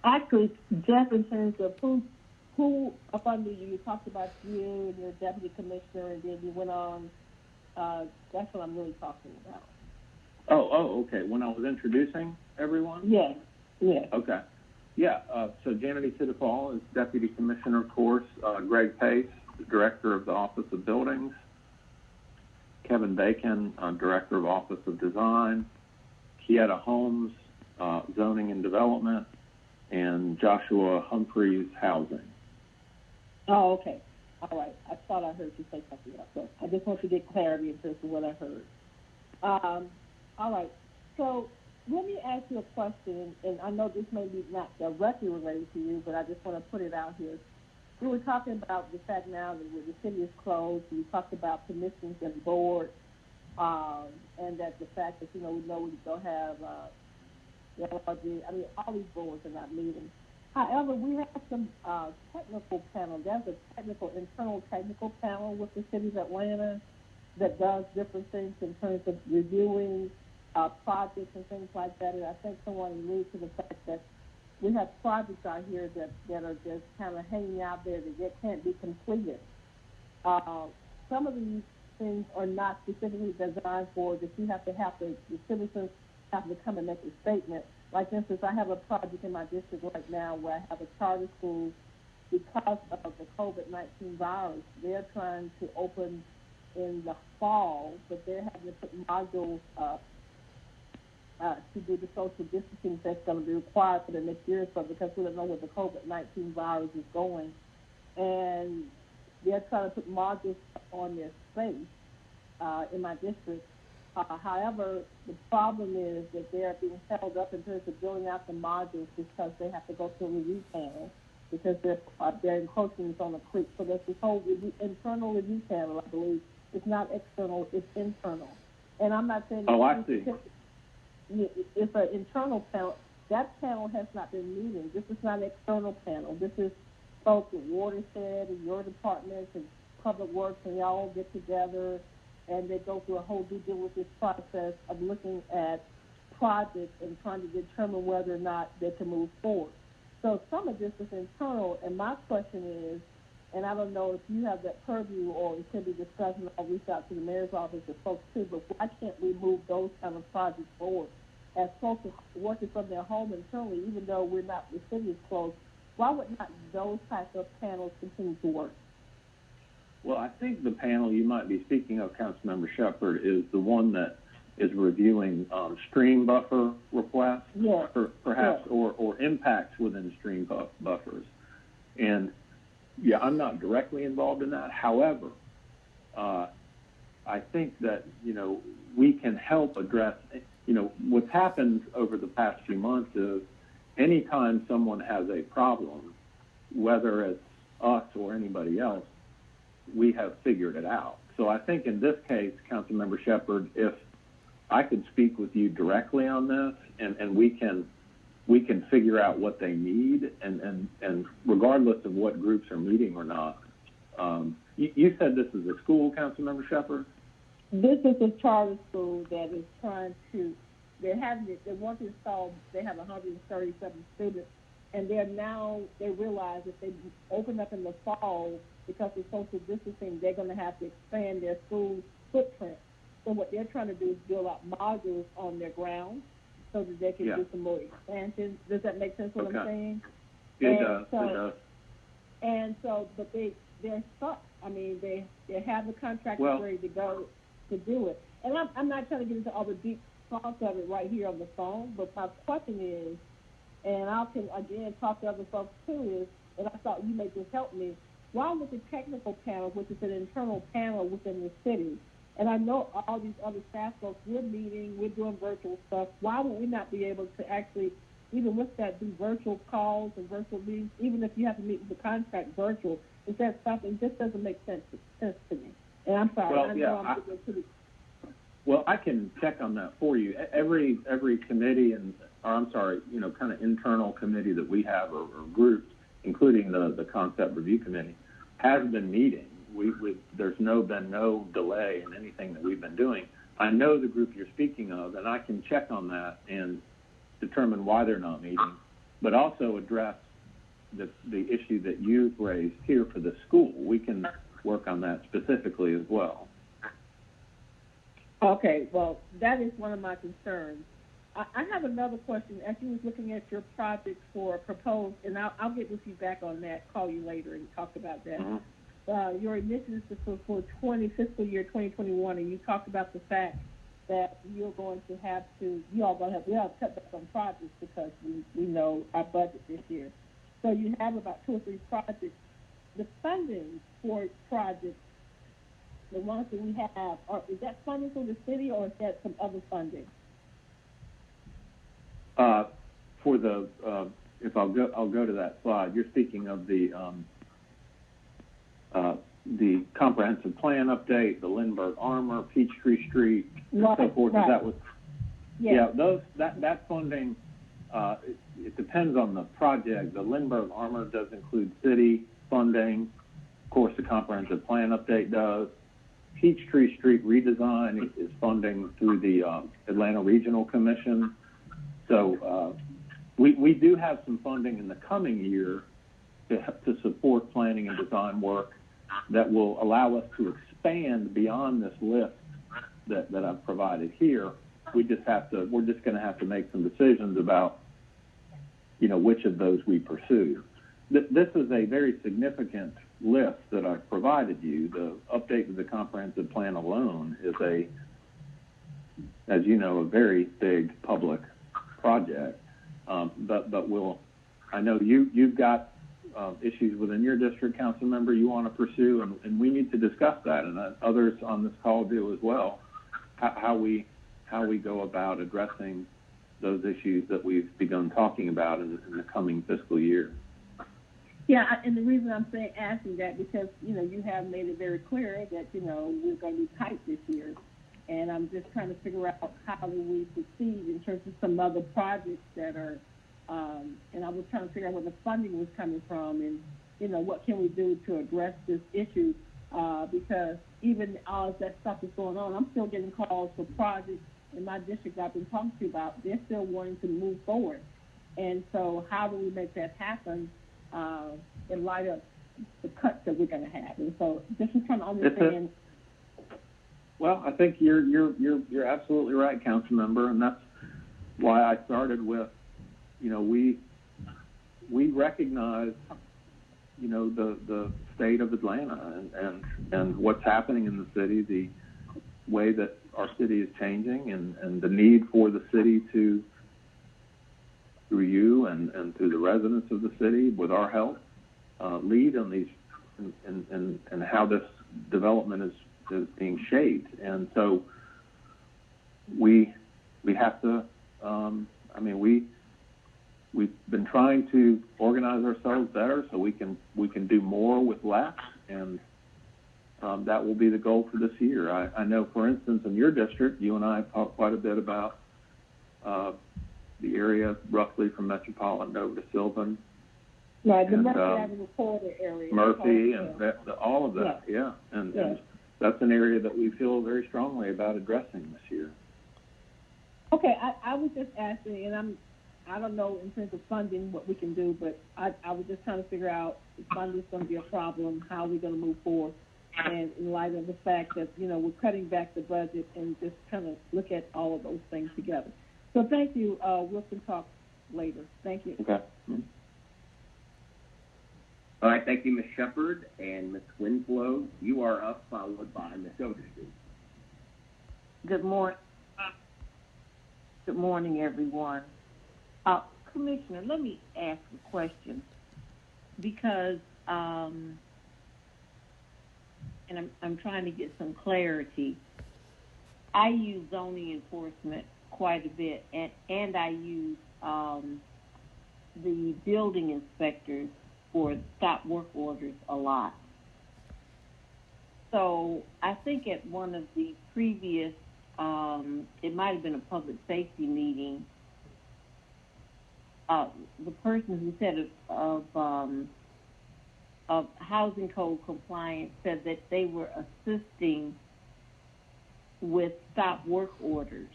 Actually, Jeff, in terms of who up under you talked about you and your deputy commissioner, and then you went on. That's what I'm really talking about. Oh, okay. When I was introducing everyone? Yes. Okay. Yeah, so Janity Sidafal is Deputy Commissioner, of course. Greg Pace, Director of the Office of Buildings. Kevin Bacon, Director of Office of Design. Kieta Holmes, Zoning and Development. And Joshua Humphreys, Housing. Oh, okay. All right. I thought I heard you say something else. So I just want to get clarity in terms of what I heard. All right. So let me ask you a question, and I know this may be not directly related to you, but I just want to put it out here. We were talking about the fact now that the city is closed. We talked about commissions and boards, and that the fact that, we know we don't have all these boards are not meeting. However, we have some technical panel. There's a internal technical panel with the city of Atlanta that does different things in terms of reviewing projects and things like that. And I think someone alluded to the fact that we have projects out here that are just kind of hanging out there that can't be completed. Some of these things are not specifically designed for that you have to have the citizens have to come and make a statement. Like, for instance, I have a project in my district right now where I have a charter school. Because of the COVID-19 virus, they're trying to open in the fall, but they're having to put modules up to do the social distancing that's going to be required for the next year or so, because we don't know where the COVID-19 virus is going. And they're trying to put modules on their space in my district. However, the problem is that they're being held up in terms of building out the modules because they have to go through a review panel because they're encroaching on a creek. So there's this whole internal review panel, I believe. It's not external, it's internal. And I'm not saying I see. It's an internal panel. That panel has not been meeting. This is not an external panel. This is folks at Watershed and your departments and Public Works, and they all get together and they go through a whole due diligence process of looking at projects and trying to determine whether or not they can move forward. So some of this is internal, and my question is, and I don't know if you have that purview or it can be discussed, and I'll reach out to the mayor's office or folks too, but why can't we move those kind of projects forward? As folks are working from their home internally, even though the city is closed, why would not those types of panels continue to work? Well, I think the panel you might be speaking of, Councilmember Shepherd, is the one that is reviewing stream buffer requests, perhaps, or impacts within stream buffers. And yeah, I'm not directly involved in that. However, I think that, we can help address, what's happened over the past few months is anytime someone has a problem, whether it's us or anybody else, we have figured it out. So I think in this case, Councilmember Shepherd, if I could speak with you directly on this, and we can figure out what they need, and regardless of what groups are meeting or not. You said this is a school, Councilmember Shepherd? This is a charter school that is trying to, they want to install, they have 137 students, and they realize if they open up in the fall, because of social distancing, they're going to have to expand their school footprint. So what they're trying to do is build out modules on their grounds so that they can do some more expansion. Does that make sense what I'm saying? It does. And so, but they're stuck. I mean, they have the contractors ready to go to do it. And I'm not trying to get into all the deep thoughts of it right here on the phone, but my question is, and I can, again, talk to other folks too, is, and I thought you may just help me, why with the technical panel, which is an internal panel within the city, and I know all these other staff folks, we're meeting, we're doing virtual stuff, why would we not be able to actually, even with that, do virtual calls and virtual meetings, even if you have to meet with the contract virtual? Is that something? This doesn't make sense to me. And I'm sorry, Well, I can check on that for you. Every committee kind of internal committee that we have or groups, including the concept review committee, has been meeting. There's been no delay in anything that we've been doing. I know the group you're speaking of, and I can check on that and determine why they're not meeting, but also address the issue that you've raised here for the school. We can work on that specifically as well. Okay, well, that is one of my concerns. I have another question. As you was looking at your project for proposed, and I'll get with you back on that, call you later and talk about that. Mm-hmm. Your initiatives for fiscal year 2021, and you talked about the fact that we are going to have to cut back on projects because we know our budget this year. So you have about 2 or 3 projects. The funding for projects, the ones that we have, is that funding from the city or is that some other funding? For the, if I'll go to that slide. You're speaking of the comprehensive plan update, the Lindbergh Armor, Peachtree Street, and so forth. Right. That was, that funding. It depends on the project. The Lindbergh Armor does include city funding. Of course, the comprehensive plan update does. Peachtree Street redesign is funding through the Atlanta Regional Commission. So we do have some funding in the coming year to support planning and design work. that will allow us to expand beyond this list that I've provided here. We're just going to have to make some decisions about, which of those we pursue. This is a very significant list that I've provided you. The update of the comprehensive plan alone is as you know, a very big public project. But I know you've got issues within your district, council member, you want to pursue, and we need to discuss that, and others on this call do as well. How we go about addressing those issues that we've begun talking about in the coming fiscal year. Yeah, and the reason I'm asking that because you have made it very clear that we're going to be tight this year, and I'm just trying to figure out how do we proceed in terms of some other projects that are. And I was trying to figure out where the funding was coming from, and what can we do to address this issue? Because even all of that stuff is going on, I'm still getting calls for projects in my district I've been talking to about. They're still wanting to move forward, and so how do we make that happen in light of the cuts that we're going to have? And so just trying to understand. Well, I think you're absolutely right, council member, and that's why I started with. We recognize, the state of Atlanta and what's happening in the city, the way that our city is changing, and the need for the city to, through you and through the residents of the city, with our help, lead on these and how this development is being shaped. And so we have to. We've been trying to organize ourselves better so we can do more with less, and that will be the goal for this year. I know, for instance, in your district, you and I have talked quite a bit about the area roughly from Metropolitan over to Sylvan. Right, the Murphy Avenue corridor area. Murphy and all of that, yeah. And that's an area that we feel very strongly about addressing this year. Okay, I was just asking, and I don't know in terms of funding what we can do, but I was just trying to figure out if funding is going to be a problem, how are we going to move forward, and in light of the fact that, we're cutting back the budget and just kind of look at all of those things together. So thank you. We can talk later. Thank you. Okay. All right, thank you, Ms. Shepard. And Ms. Winslow, you are up, followed by Ms. Oderson. Good morning. Good morning, everyone. Commissioner, let me ask a question because, and I'm trying to get some clarity. I use zoning enforcement quite a bit, and I use the building inspectors for stop work orders a lot. So I think at one of the previous, it might have been a public safety meeting, the person who said of housing code compliance said that they were assisting with stop work orders.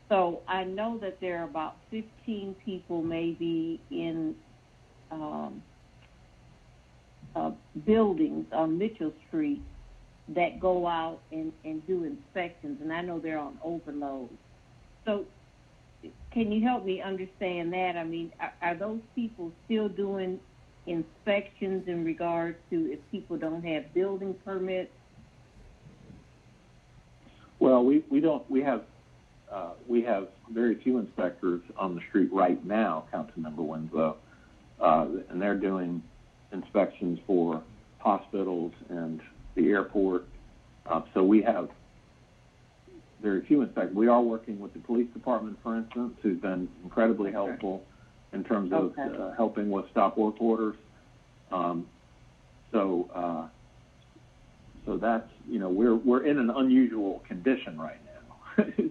So I know that there are about 15 people maybe in buildings on Mitchell Street that go out and do inspections, and I know they're on overload. So can you help me understand that? I mean, are those people still doing inspections in regards to if people don't have building permits? Well, we have very few inspectors on the street right now, Councilmember Winslow, and they're doing inspections for hospitals and the airport. So we have very few inspectors. We are working with the police department, for instance, who's been incredibly helpful in terms of helping with stop work orders. So that's, we're in an unusual condition right now.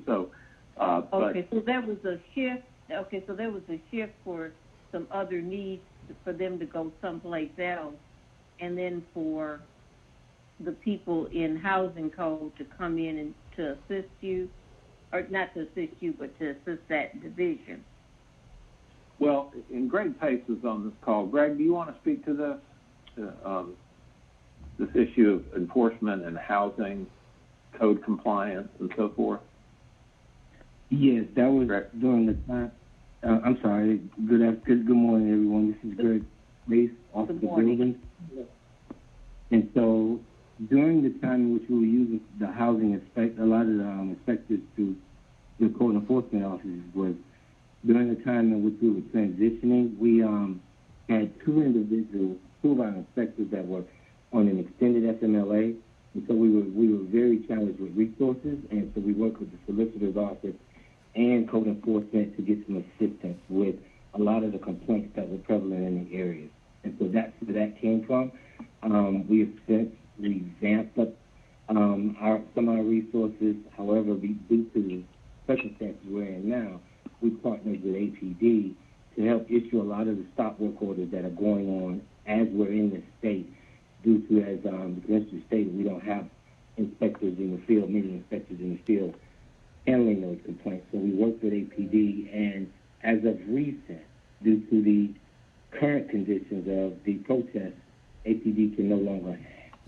So there was a shift. Okay, so there was a shift for some other needs for them to go someplace else, and then for the people in housing code to come in and to assist you, or not to assist you, but to assist that division. Well, and Greg Pace is on this call. Greg, do you want to speak to this? this issue of enforcement and housing, code compliance, and so forth? Yes, that was during the time. I'm sorry. Good morning, everyone. This is Greg Mace, off of the building. And so during the time in which we were using the housing a lot of the inspectors to the code enforcement officers was during the time in which we were transitioning. We had two of our inspectors that were on an extended FMLA, and so we were very challenged with resources, and so we worked with the solicitor's office and code enforcement to get some assistance with a lot of the complaints that were prevalent in the areas. And so that's where that came from. We have since revamped up some of our resources. However, due to the circumstances we're in now, we partnered with APD to help issue a lot of the stop work orders that are going on as we're in the state, due to, as the commissioner stated, we don't have inspectors in the field, many inspectors in the field handling those complaints. So we worked with APD, and as of recent, due to the current conditions of the protest, APD can no longer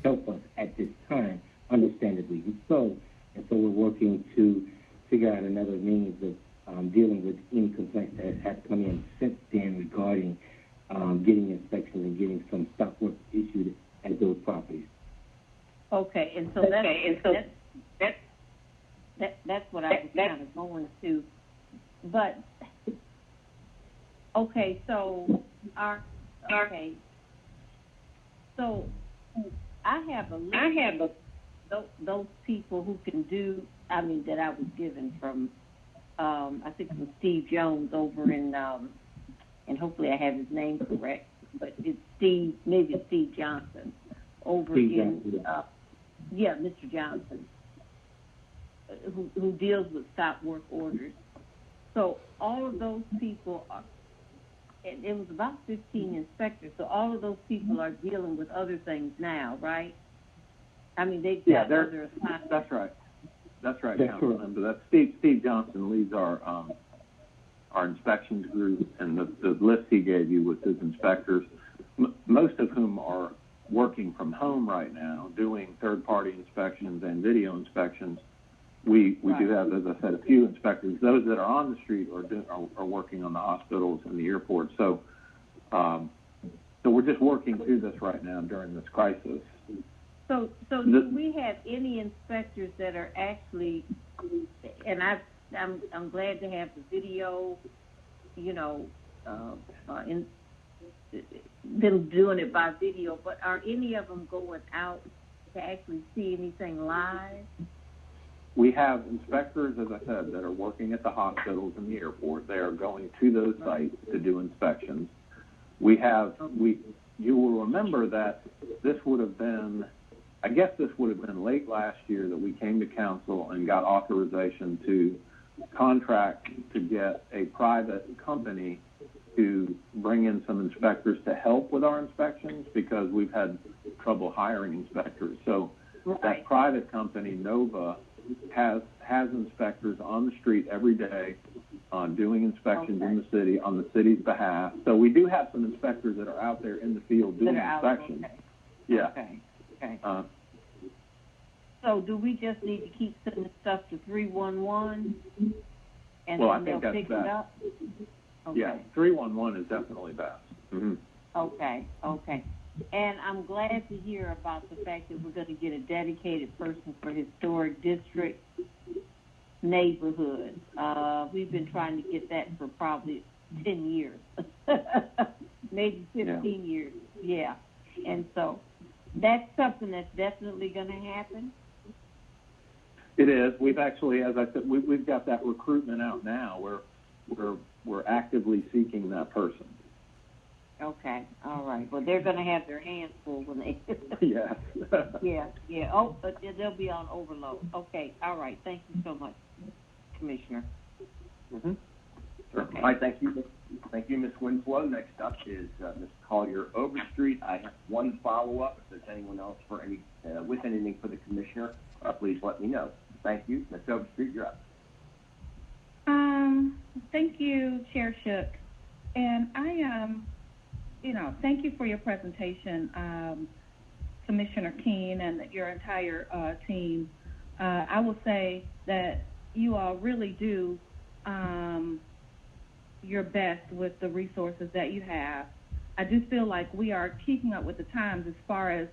help us at this time, understandably so. And so we're working to figure out another means of dealing with any complaints that have come in since then regarding getting inspections and getting some stop work issued at those properties. Okay, and so that's what I was kind of going to. But okay, so so I have a list of those people who can do. I mean, that I was given from I think from Steve Jones over in and hopefully I have his name correct, but it's Steve Johnson over Mr. Johnson, who deals with stop work orders. So all of those people are, and it was about 15 inspectors, so all of those people are dealing with other things now, right? I mean, they've got other assignments. That's right. That's right, Councilman. But that's Steve Johnson leads our inspections group, and the list he gave you with his inspectors, most of whom are working from home right now, doing third-party inspections and video inspections. We do have, as I said, a few inspectors. Those that are on the street are working on the hospitals and the airports. So we're just working through this right now during this crisis. So do we have any inspectors that are actually, and I'm glad to have the video, them doing it by video, but are any of them going out to actually see anything live? We have inspectors, as I said, that are working at the hospitals and the airport. They are going to those sites to do inspections. You will remember that this would have been late last year that we came to council and got authorization to contract to get a private company to bring in some inspectors to help with our inspections because we've had trouble hiring inspectors. So that private company, Nova, has inspectors on the street every day doing inspections in the city on the city's behalf. So we do have some inspectors that are out there in the field doing inspections. Yeah. Okay. So do we just need to keep sending stuff to 311 and then they'll pick it up? Okay. Yeah, 311 is definitely best. Mm-hmm. Okay. And I'm glad to hear about the fact that we're going to get a dedicated person for historic district neighborhoods. We've been trying to get that for probably 10 years, maybe 15 years. Yeah. And so that's something that's definitely going to happen. It is. We've actually, as I said, we've got that recruitment out now. We're actively seeking that person. Okay. All right. Well, they're going to have their hands full when they. Yes. Yeah. Oh, but they'll be on overload. Okay. All right. Thank you so much, Commissioner. Mm-hmm. Sure. Okay. All right. Thank you. Thank you, Ms. Winslow. Next up is Ms. Collier Overstreet. I have one follow-up. If there's anyone else with anything for the Commissioner, please let me know. Thank you. Ms. Overstreet, you're up. Thank you, Chair Shook. And I thank you for your presentation. Commissioner Keene and your entire team. I will say that you all really do your best with the resources that you have. I do feel like we are keeping up with the times as far as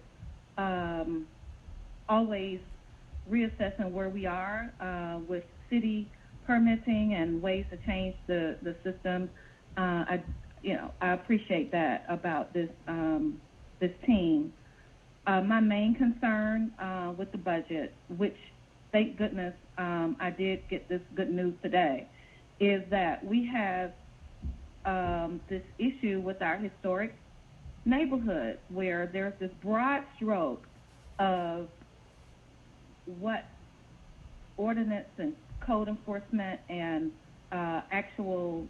always reassessing where we are with city permitting and ways to change the system. I appreciate that about this this team. My main concern with the budget, which thank goodness I did get this good news today, is that we have this issue with our historic neighborhoods where there's this broad stroke of what ordinance and code enforcement and actual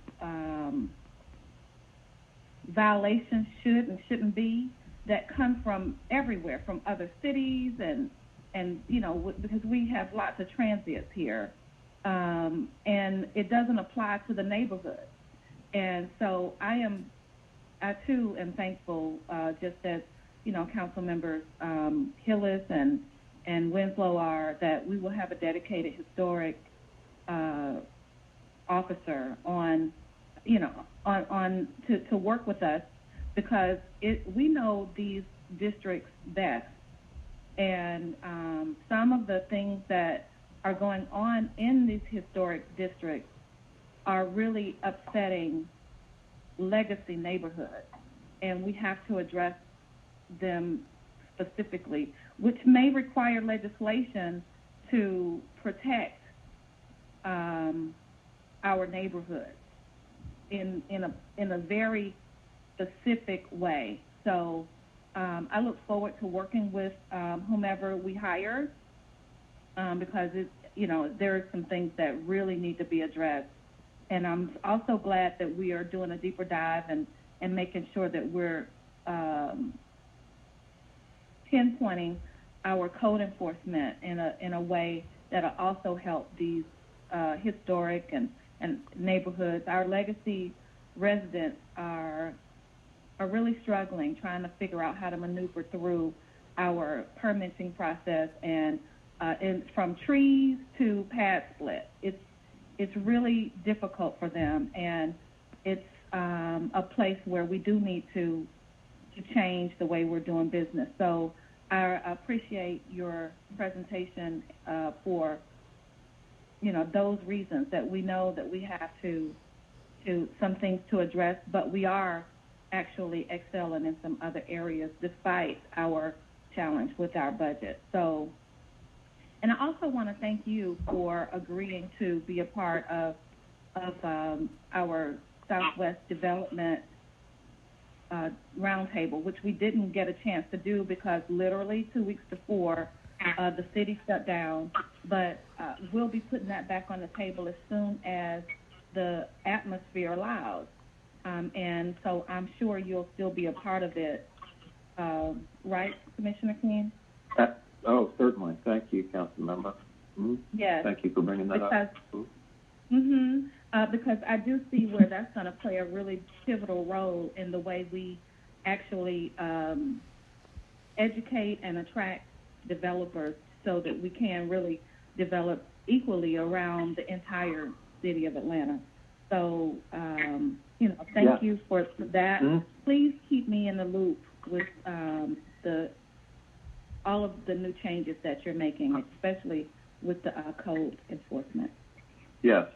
violations should and shouldn't be that come from everywhere, from other cities and because we have lots of transients here, and it doesn't apply to the neighborhood. And so I too am thankful, just as council members Hillis and Winslow are, that we will have a dedicated historic officer on to work with us, because we know these districts best, and some of the things that are going on in these historic districts are really upsetting legacy neighborhoods, and we have to address them specifically, which may require legislation to protect our neighborhoods in a very specific way. So I look forward to working with whomever we hire, because there are some things that really need to be addressed. And I'm also glad that we are doing a deeper dive and making sure that we're pinpointing our code enforcement in a way that'll also help these historic and neighborhoods. Our legacy residents are really struggling, trying to figure out how to maneuver through our permitting process and from trees to pad split. It's really difficult for them, and it's a place where we do need to change the way we're doing business. So I appreciate your presentation for those reasons, that we know that we have to some things to address, but we are actually excelling in some other areas despite our challenge with our budget. So, and I also want to thank you for agreeing to be a part of our Southwest Development Roundtable, which we didn't get a chance to do because literally 2 weeks before the city shut down. But we'll be putting that back on the table as soon as the atmosphere allows. And so I'm sure you'll still be a part of it, right, Commissioner Keene? Oh, certainly. Thank you, Council Member. Mm-hmm. Yes. Thank you for bringing that up. Because I do see where that's going to play a really pivotal role in the way we actually educate and attract developers so that we can really develop equally around the entire city of Atlanta. So, thank you for that. Mm-hmm. Please keep me in the loop with all of the new changes that you're making, especially with the code enforcement. Yes.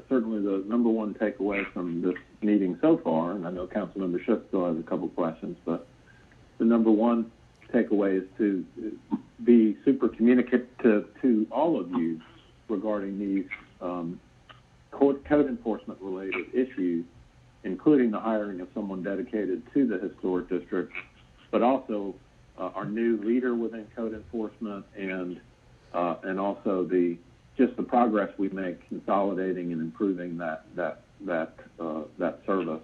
Certainly the number one takeaway from this meeting so far, and I know Councilmember Schiff still has a couple questions, but the number one takeaway is to be super communicative to all of you regarding these code enforcement related issues, including the hiring of someone dedicated to the historic district, but also our new leader within code enforcement, and also just the progress we make consolidating and improving that service.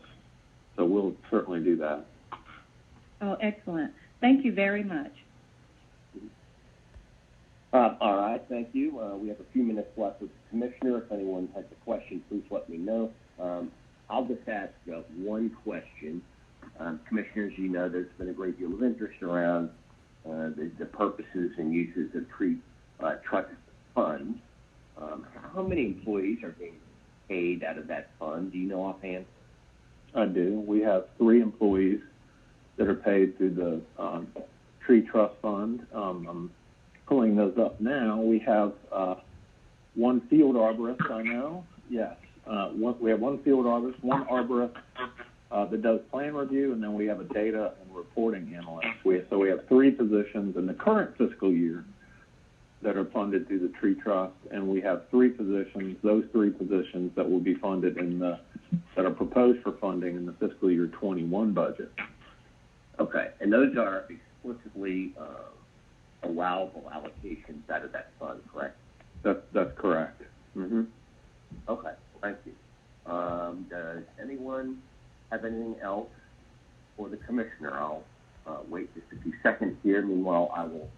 So we'll certainly do that. Oh, excellent. Thank you very much. All right, thank you. We have a few minutes left with the Commissioner. If anyone has a question, please let me know. I'll just ask one question. Commissioners, there's been a great deal of interest around the purposes and uses of tree trust funds. How many employees are being paid out of that fund? Do you know offhand? I do. We have 3 employees that are paid through the tree trust fund. I'm pulling those up now. We have 1 field arborist, I know. Yes. We have 1 field arborist, 1 arborist that does plan review, and then we have a data and reporting analyst. So we have 3 positions in the current fiscal year that are funded through the tree trust, and we have 3 positions, those 3 positions that will be funded that are proposed for funding in the fiscal year 21 budget. Okay, and those are explicitly allowable allocations out of that fund, correct? That's correct. Mm-hmm. Okay, thank you. Does anyone have anything else for the commissioner? I'll wait just a few seconds here. Meanwhile, I will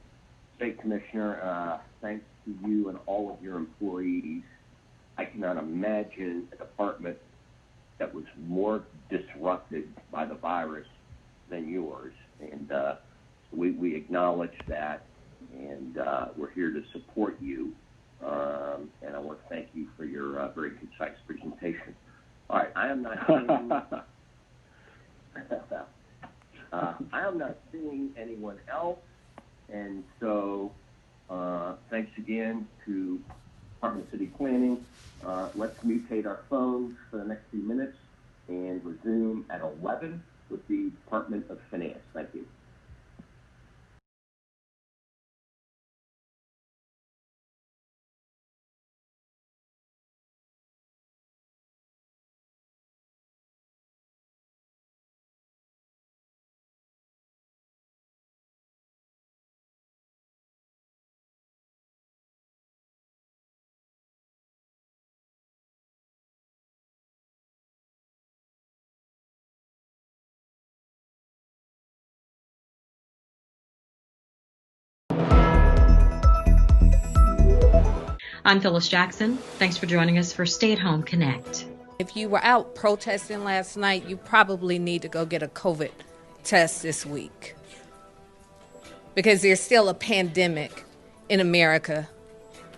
say, Commissioner, thanks to you and all of your employees. I cannot imagine a department that was more disrupted by the virus than yours. And we acknowledge that, and we're here to support you. And I want to thank you for your very concise presentation. All right, I am not seeing anyone else, and so thanks again to Department of City Planning. Let's mutate our phones for the next few minutes and resume at 11 with the Department of Finance. Thank you. I'm Phyllis Jackson. Thanks for joining us for Stay at Home Connect. If you were out protesting last night, you probably need to go get a COVID test this week. Because there's still a pandemic in America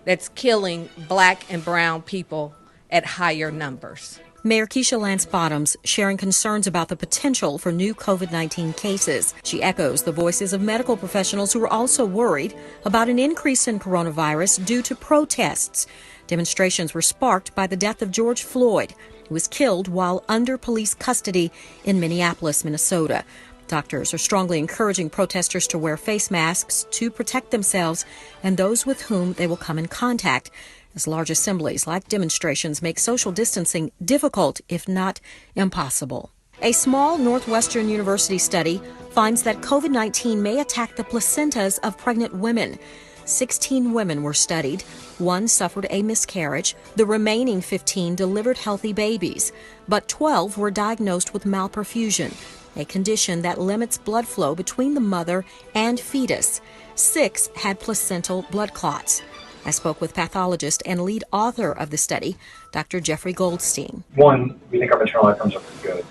that's killing Black and brown people at higher numbers. Mayor Keisha Lance Bottoms sharing concerns about the potential for new COVID-19 cases. She echoes the voices of medical professionals who are also worried about an increase in coronavirus due to protests. Demonstrations were sparked by the death of George Floyd, who was killed while under police custody in Minneapolis, Minnesota. Doctors are strongly encouraging protesters to wear face masks to protect themselves and those with whom they will come in contact, as large assemblies like demonstrations make social distancing difficult, if not impossible. A small Northwestern University study finds that COVID-19 may attack the placentas of pregnant women. 16 women were studied. 1 suffered a miscarriage. The remaining 15 delivered healthy babies, but 12 were diagnosed with malperfusion, a condition that limits blood flow between the mother and fetus. 6 had placental blood clots. I spoke with pathologist and lead author of the study, Dr. Jeffrey Goldstein. 1, we think our maternal outcomes are pretty good.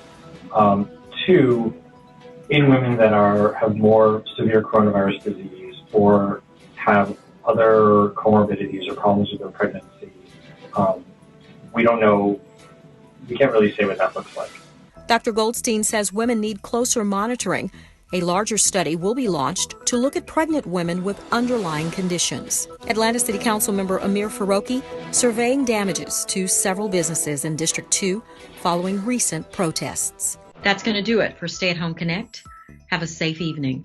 2, in women that have more severe coronavirus disease or have other comorbidities or problems with their pregnancy, we don't know, we can't really say what that looks like. Dr. Goldstein says women need closer monitoring. A larger study will be launched to look at pregnant women with underlying conditions. Atlanta City Council member Amir Faroqi surveying damages to several businesses in District 2 following recent protests. That's going to do it for Stay at Home Connect. Have a safe evening.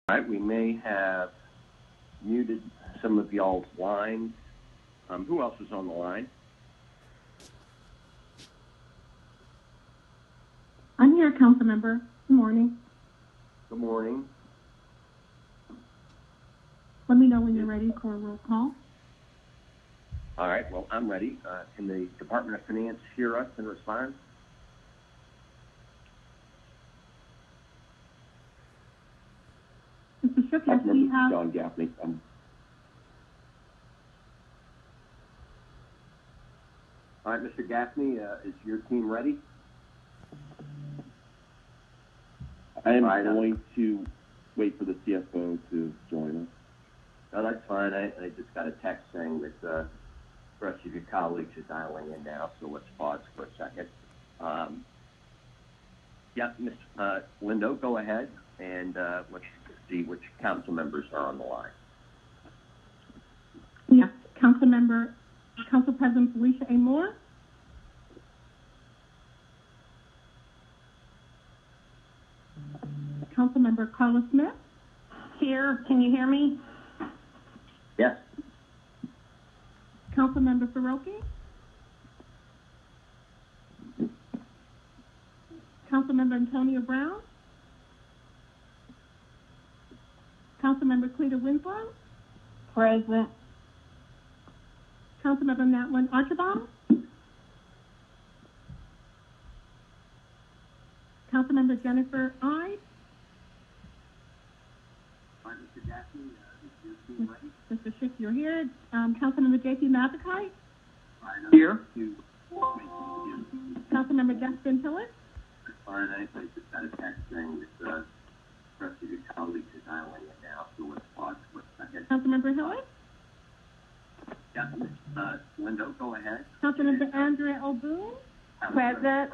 All right, we may have muted some of y'all's lines. Who else is on the line? I'm here, Council Member. Good morning. Good morning. Let me know when you're ready for a roll call. All right, well, I'm ready. Can the Department of Finance hear us and respond? Mr. Shook, yes, we have... John Gaffney. All right, Mr. Gaffney, is your team ready? I am going to wait for the CFO to join us. No, that's fine. I just got a text saying that the rest of your colleagues are dialing in now, so let's pause for a second. Yeah, Ms. Lindo, go ahead, and let's see which council members are on the line. Yes, Council President Felicia A. Moore. Councilmember Carla Smith. Here, can you hear me? Yes. Councilmember Siroki. Councilmember Antonio Brown. Councilmember Cleta Winslow. Present. Councilmember Natlin Archibald. Councilmember Jennifer Ide. Mr. Gaffney, is your team ready? Mr. Schick, you're here. Councilmember J.P. Mathakite. Here. Councilmember Justin Tillett. Fine, I just got a text saying that the rest of your colleagues are dialing in now, so let's pause for a second. Councilmember Hillard. Yeah, Lindo, go ahead. Councilmember Andrea O'Boone. Present.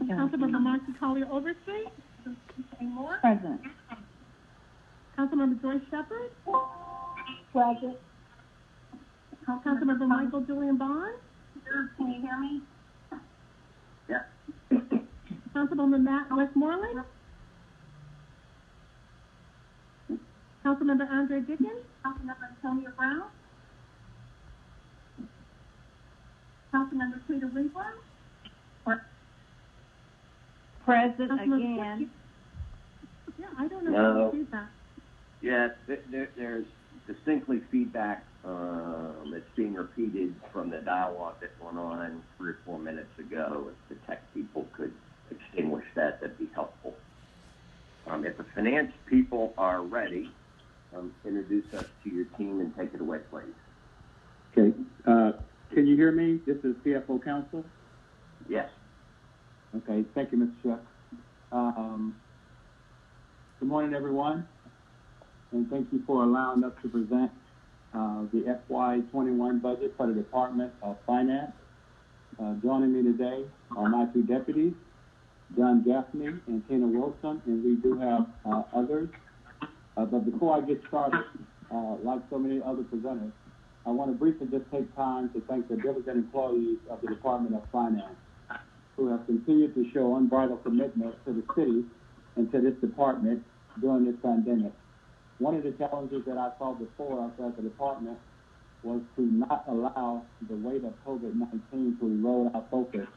Councilmember Marcy Collier Overstreet. Present. Councilmember Joyce Shepard. Present. Councilmember Michael Julian Bond. Can you hear me? Yeah. Councilmember Matt Westmoreland. Councilmember Andre Dickens. Councilmember Antonio Brown. Councilmember Cleta Winslow. Present again. Yeah, I don't know how to do that. Yeah, there's distinctly feedback that's being repeated from the dialogue that went on 3 or 4 minutes ago. If the tech people could extinguish that, that'd be helpful. If the finance people are ready, introduce us to your team and take it away, please. Okay. Can you hear me? This is CFO Council. Yes. Okay. Thank you, Mr. Shuck. Good morning, everyone, and thank you for allowing us to present the FY21 budget for the Department of Finance. Joining me today are my 2 deputies, John Gaffney and Tina Wilson, and we do have others. But before I get started, like so many other presenters, I want to briefly just take time to thank the diligent employees of the Department of Finance who have continued to show unbridled commitment to the city and to this department during this pandemic. One of the challenges that I saw before us as a department was to not allow the weight of COVID-19 to erode our focus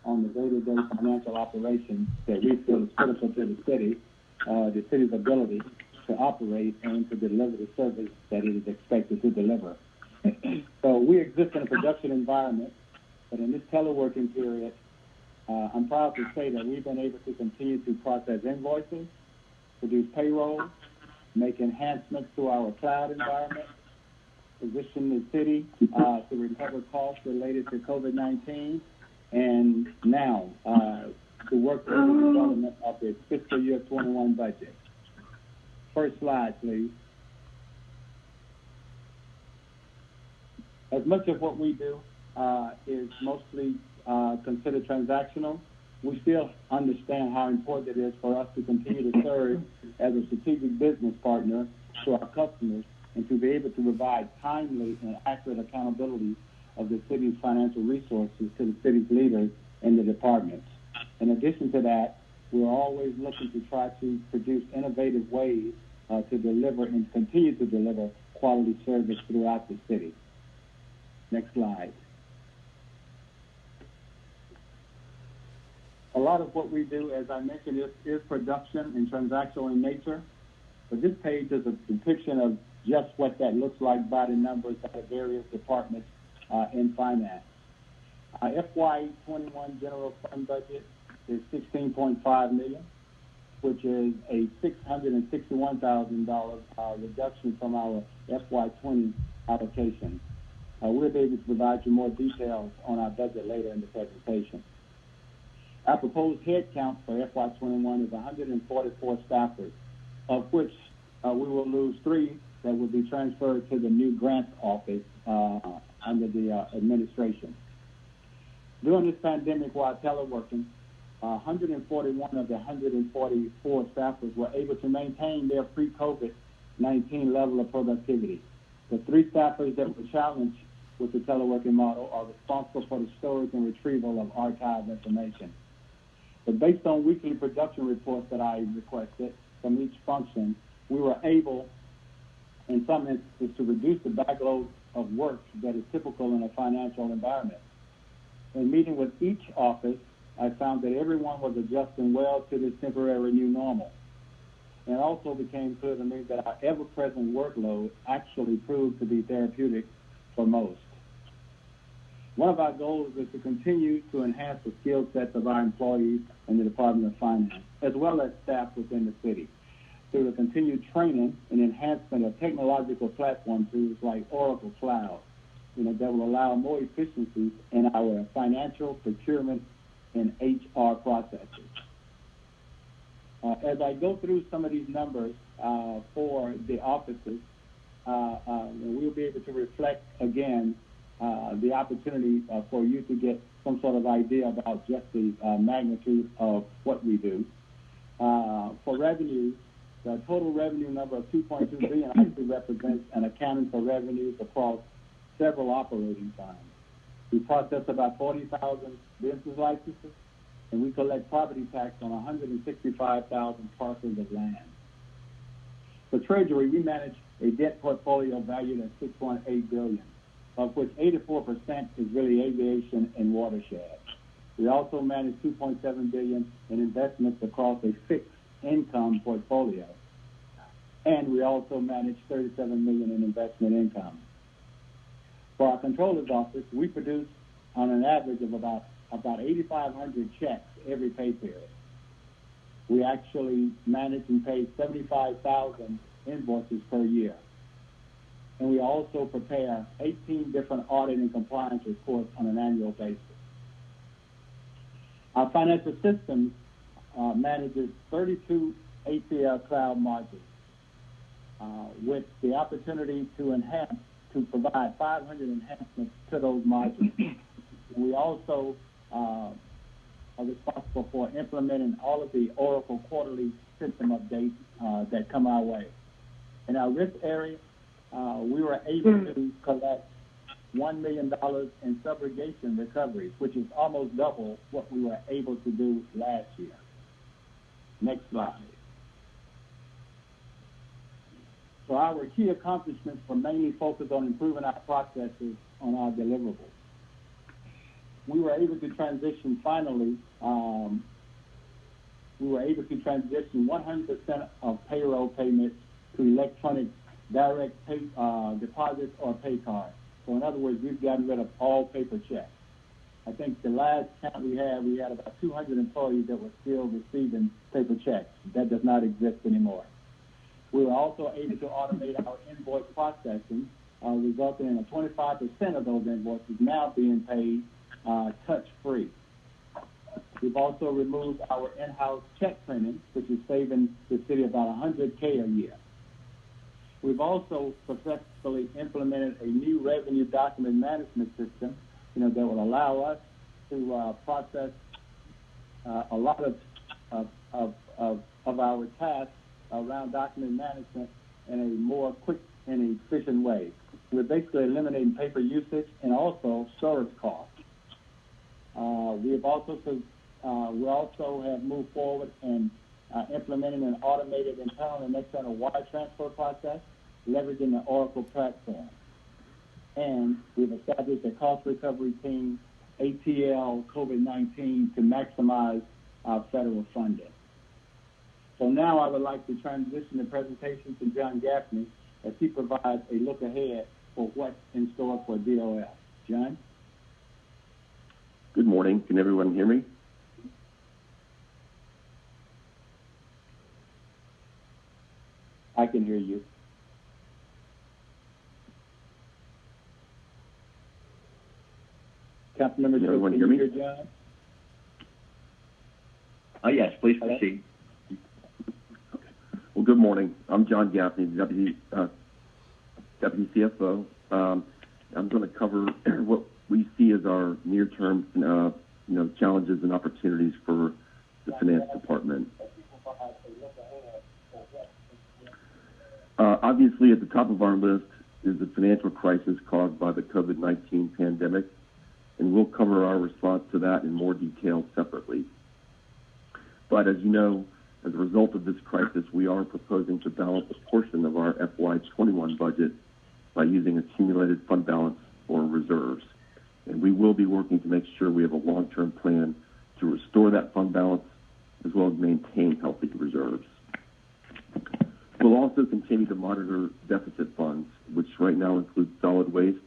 on the day-to-day financial operations that we feel is critical to the city's ability to operate and to deliver the service that it is expected to deliver. So we exist in a production environment, but in this teleworking period, I'm proud to say that we've been able to continue to process invoices, produce payroll, make enhancements to our cloud environment, position the city to recover costs related to COVID-19, and now to work through the development of the fiscal year 21 budget. First slide, please. As much of what we do is mostly considered transactional, we still understand how important it is for us to continue to serve as a strategic business partner to our customers and to be able to provide timely and accurate accountability of the city's financial resources to the city's leaders and the departments. In addition to that, We're always looking to try to produce innovative ways to deliver and continue to deliver quality service throughout the city. Next slide. A lot of what we do, as I mentioned, is production and transactional in nature, but this page is a depiction of just what that looks like by the numbers of the various departments in finance. FY21 general fund budget is $16.5 million, which is a $661,000 reduction from our FY20 allocation. We'll be able to provide you more details on our budget later in the presentation. Our proposed head count for FY21 is 144 staffers, of which we will lose 3 that will be transferred to the new grants office under the administration. During this pandemic, while teleworking, 141 of the 144 staffers were able to maintain their pre-COVID-19 level of productivity. The 3 staffers that were challenged with the teleworking model are responsible for the storage and retrieval of archived information. But based on weekly production reports that I requested from each function, we were able, in some instances, to reduce the backload of work that is typical in a financial environment. In meeting with each office, I found that everyone was adjusting well to this temporary new normal. And it also became clear to me that our ever-present workload actually proved to be therapeutic for most. One of our goals is to continue to enhance the skill sets of our employees in the Department of Finance, as well as staff within the city, through the continued training and enhancement of technological platform tools like Oracle Cloud, that will allow more efficiencies in our financial, procurement, and HR processes. As I go through some of these numbers for the offices, we'll be able to reflect again the opportunity for you to get some sort of idea about just the magnitude of what we do. For revenues, the total revenue number of $2.2 billion actually represents an accounting for revenues across several operating firms. We process about 40,000 business licenses, and we collect property tax on 165,000 parcels of land. For Treasury, we manage a debt portfolio valued at $6.8 billion, of which 84% is really aviation and watershed. We also manage $2.7 billion in investments across a fixed income portfolio, and we also manage $37 million in investment income. For our controller's office, we produce on an average of about 8,500 checks every pay period. We actually manage and pay 75,000 invoices per year. And we also prepare 18 different audit and compliance reports on an annual basis. Our financial systems manages 32 ACL cloud modules with the opportunity to provide 500 enhancements to those modules. We also are responsible for implementing all of the Oracle quarterly system updates that come our way. In our risk area, we were able to collect $1 million in subrogation recoveries, which is almost double what we were able to do last year. Next slide. So our key accomplishments were mainly focused on improving our processes on our deliverables. We were able to transition finally, 100% of payroll payments to electronic direct pay, deposits or pay cards. So in other words, we've gotten rid of all paper checks. I think the last count we had about 200 employees that were still receiving paper checks. That does not exist anymore. We were also able to automate our invoice processing, resulting in 25% of those invoices now being paid touch-free. We've also removed our in-house check printing, which is saving the city about $100K a year. We've also successfully implemented a new revenue document management system, that will allow us to process a lot of our tasks around document management in a more quick and efficient way. We're basically eliminating paper usage and also storage costs. We have also We also have moved forward in implementing an automated internal and external wire transfer process, leveraging the Oracle platform. And we've established a cost recovery team, ATL COVID-19, to maximize our federal funding. So now I would like to transition the presentation to John Gaffney as he provides a look ahead for what's in store for DOF. John? Good morning. Can everyone hear me? I can hear you. Councilmember, can everyone hear me? John? Yes, please proceed. Okay. Well, good morning. I'm John Gaffney, Deputy CFO. I'm going to cover what we see as our near-term, challenges and opportunities for the Finance Department. Obviously, at the top of our list is the financial crisis caused by the COVID-19 pandemic, and we'll cover our response to that in more detail separately. But as you know, as a result of this crisis, we are proposing to balance a portion of our FY21 budget by using accumulated fund balance or reserves. And we will be working to make sure we have a long-term plan to restore that fund balance as well as maintain healthy reserves. We'll also continue to monitor deficit funds, which right now include solid waste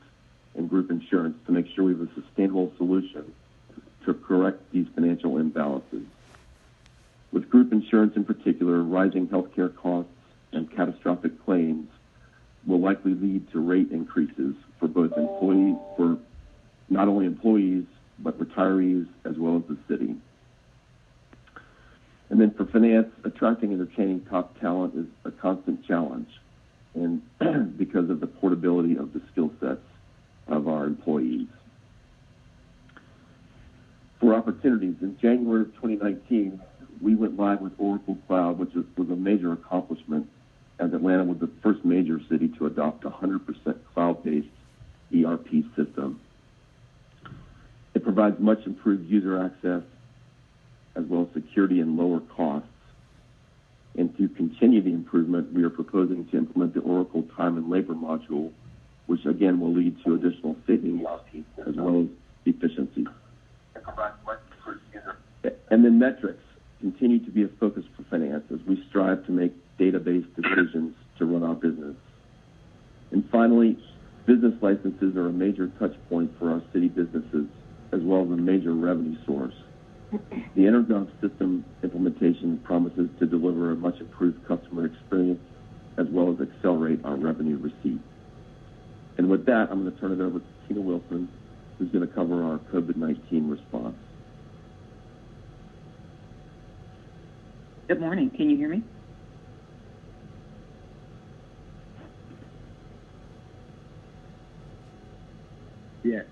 and group insurance, to make sure we have a sustainable solution to correct these financial imbalances. With group insurance in particular, rising healthcare costs and catastrophic claims will likely lead to rate increases for both not only employees, but retirees as well as the city. And then for finance, attracting and retaining top talent is a constant challenge, and because of the portability of the skill sets of our employees. For opportunities, in January of 2019, we went live with Oracle Cloud, which was a major accomplishment, as Atlanta was the first major city to adopt a 100% cloud-based ERP system. It provides much improved user access, as well as security and lower costs. And to continue the improvement, we are proposing to implement the Oracle Time and Labor module, which again will lead to additional savings as well as efficiency. And then metrics continue to be a focus for finance as we strive to make data-based decisions to run our business. And finally, business licenses are a major touch point for our city businesses, as well as a major revenue source. The Intergov system implementation promises to deliver a much improved customer experience, as well as accelerate our revenue receipt. And with that, I'm going to turn it over to Tina Wilson, who's going to cover our COVID-19 response. Good morning. Can you hear me? Yes,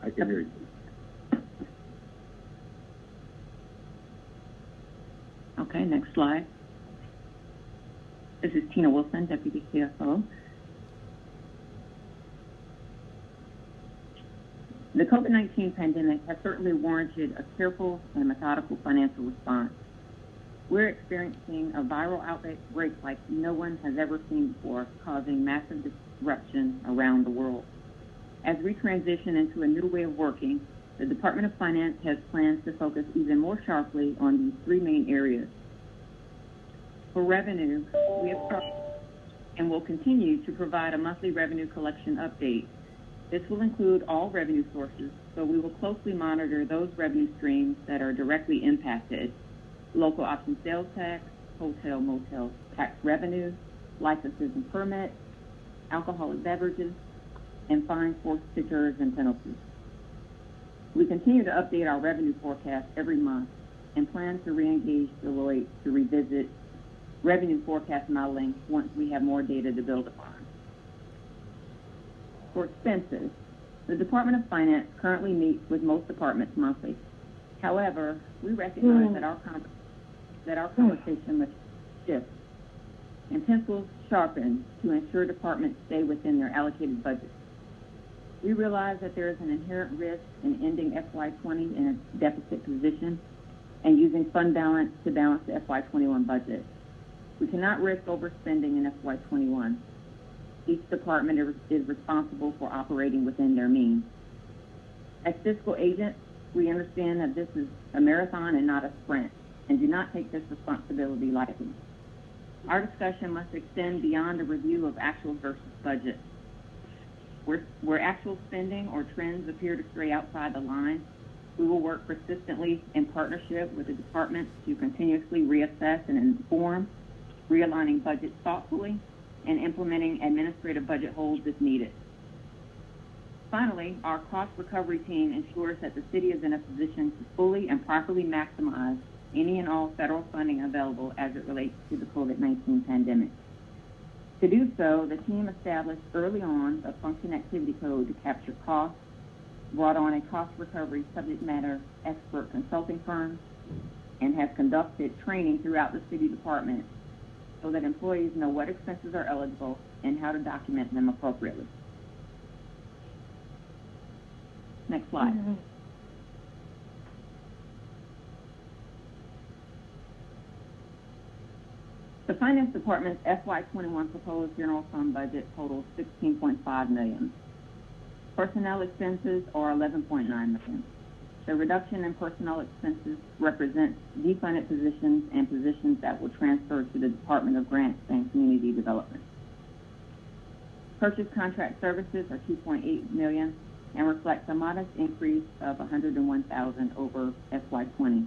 I can hear you. Okay, next slide. This is Tina Wilson, Deputy CFO. The COVID-19 pandemic has certainly warranted a careful and methodical financial response. We're experiencing a viral outbreak like no one has ever seen before, causing massive disruption around the world. As we transition into a new way of working, the Department of Finance has plans to focus even more sharply on these three main areas. For revenue, we have started and will continue to provide a monthly revenue collection update. This will include all revenue sources, so we will closely monitor those revenue streams that are directly impacted: local option sales tax, hotel, motel tax revenue, licenses and permits, alcoholic beverages, and fines, forfeitures, and penalties. We continue to update our revenue forecast every month and plan to re-engage Deloitte to revisit revenue forecast modeling once we have more data to build upon. For expenses, the Department of Finance currently meets with most departments monthly. However, we recognize that our conversation must shift and pencils sharpen to ensure departments stay within their allocated budgets. We realize that there is an inherent risk in ending FY20 in a deficit position, and using fund balance to balance the FY21 budget. We cannot risk overspending in FY21. Each department is responsible for operating within their means. As fiscal agents, we understand that this is a marathon and not a sprint, and do not take this responsibility lightly. Our discussion must extend beyond a review of actual versus budget. Where actual spending or trends appear to stray outside the line, we will work persistently in partnership with the departments to continuously reassess and inform, realigning budgets thoughtfully, and implementing administrative budget holds if needed. Finally, our cost recovery team ensures that the city is in a position to fully and properly maximize any and all federal funding available as it relates to the COVID-19 pandemic. To do so, the team established early on a function activity code to capture costs, brought on a cost recovery subject matter expert consulting firm, and has conducted training throughout the city department so that employees know what expenses are eligible and how to document them appropriately. Next slide. Mm-hmm. The Finance Department's FY21 proposed general fund budget totals $16.5 million. Personnel expenses are $11.9 million. The reduction in personnel expenses represents defunded positions and positions that will transfer to the Department of Grants and Community Development. Purchase contract services are $2.8 million and reflects a modest increase of $101,000 over FY20.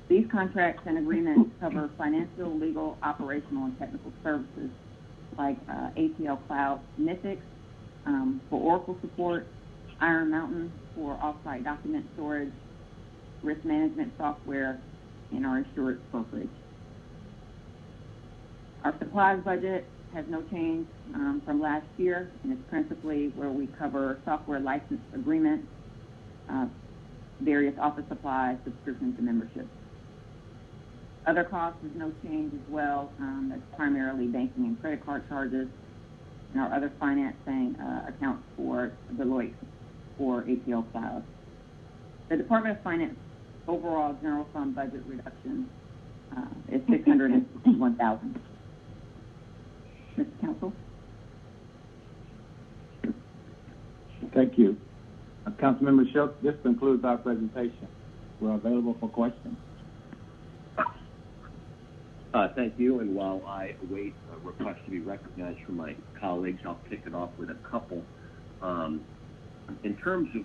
These contracts and agreements cover financial, legal, operational, and technical services like ATL Cloud, Mythics for Oracle support, Iron Mountain for off-site document storage, risk management software, and our insurance brokerage. Our supplies budget has no change from last year, and it's principally where we cover software license agreements, various office supplies, subscriptions, and memberships. Other costs is no change as well. That's primarily banking and credit card charges, and our other financing accounts for Deloitte for ATL Cloud. The Department of Finance overall general fund budget reduction is $661,000. Mr. Counsel. Thank you. Councilmember Shook, this concludes our presentation. We're available for questions. Thank you, and while I await a request to be recognized from my colleagues, I'll kick it off with a couple. In terms of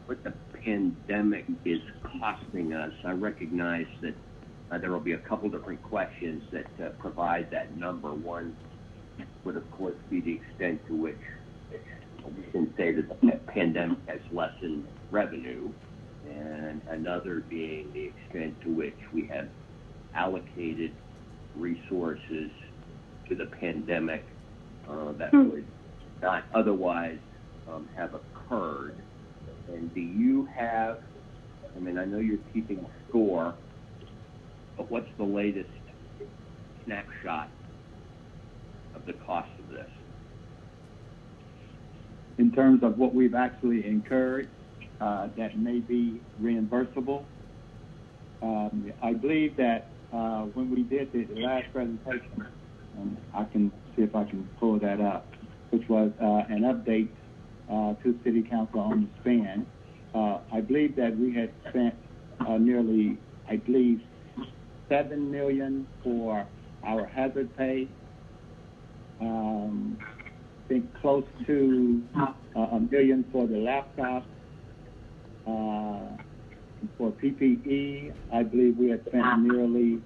what the pandemic is costing us, I recognize that there will be a couple different questions that provide that number. One would, of course, be the extent to which we can say that the pandemic has lessened revenue, and another being the extent to which we have allocated resources to the pandemic that would not otherwise have occurred. And do you have, I mean, I know you're keeping score, but what's the latest snapshot of the cost of this? In terms of what we've actually incurred that may be reimbursable, I believe that when we did the last presentation, I can see if I can pull that up, which was an update to City Council on the spend. I believe that we had spent nearly, I believe, $7 million for our hazard pay. I think close to $1 million for the laptop. For PPE, I believe we had spent nearly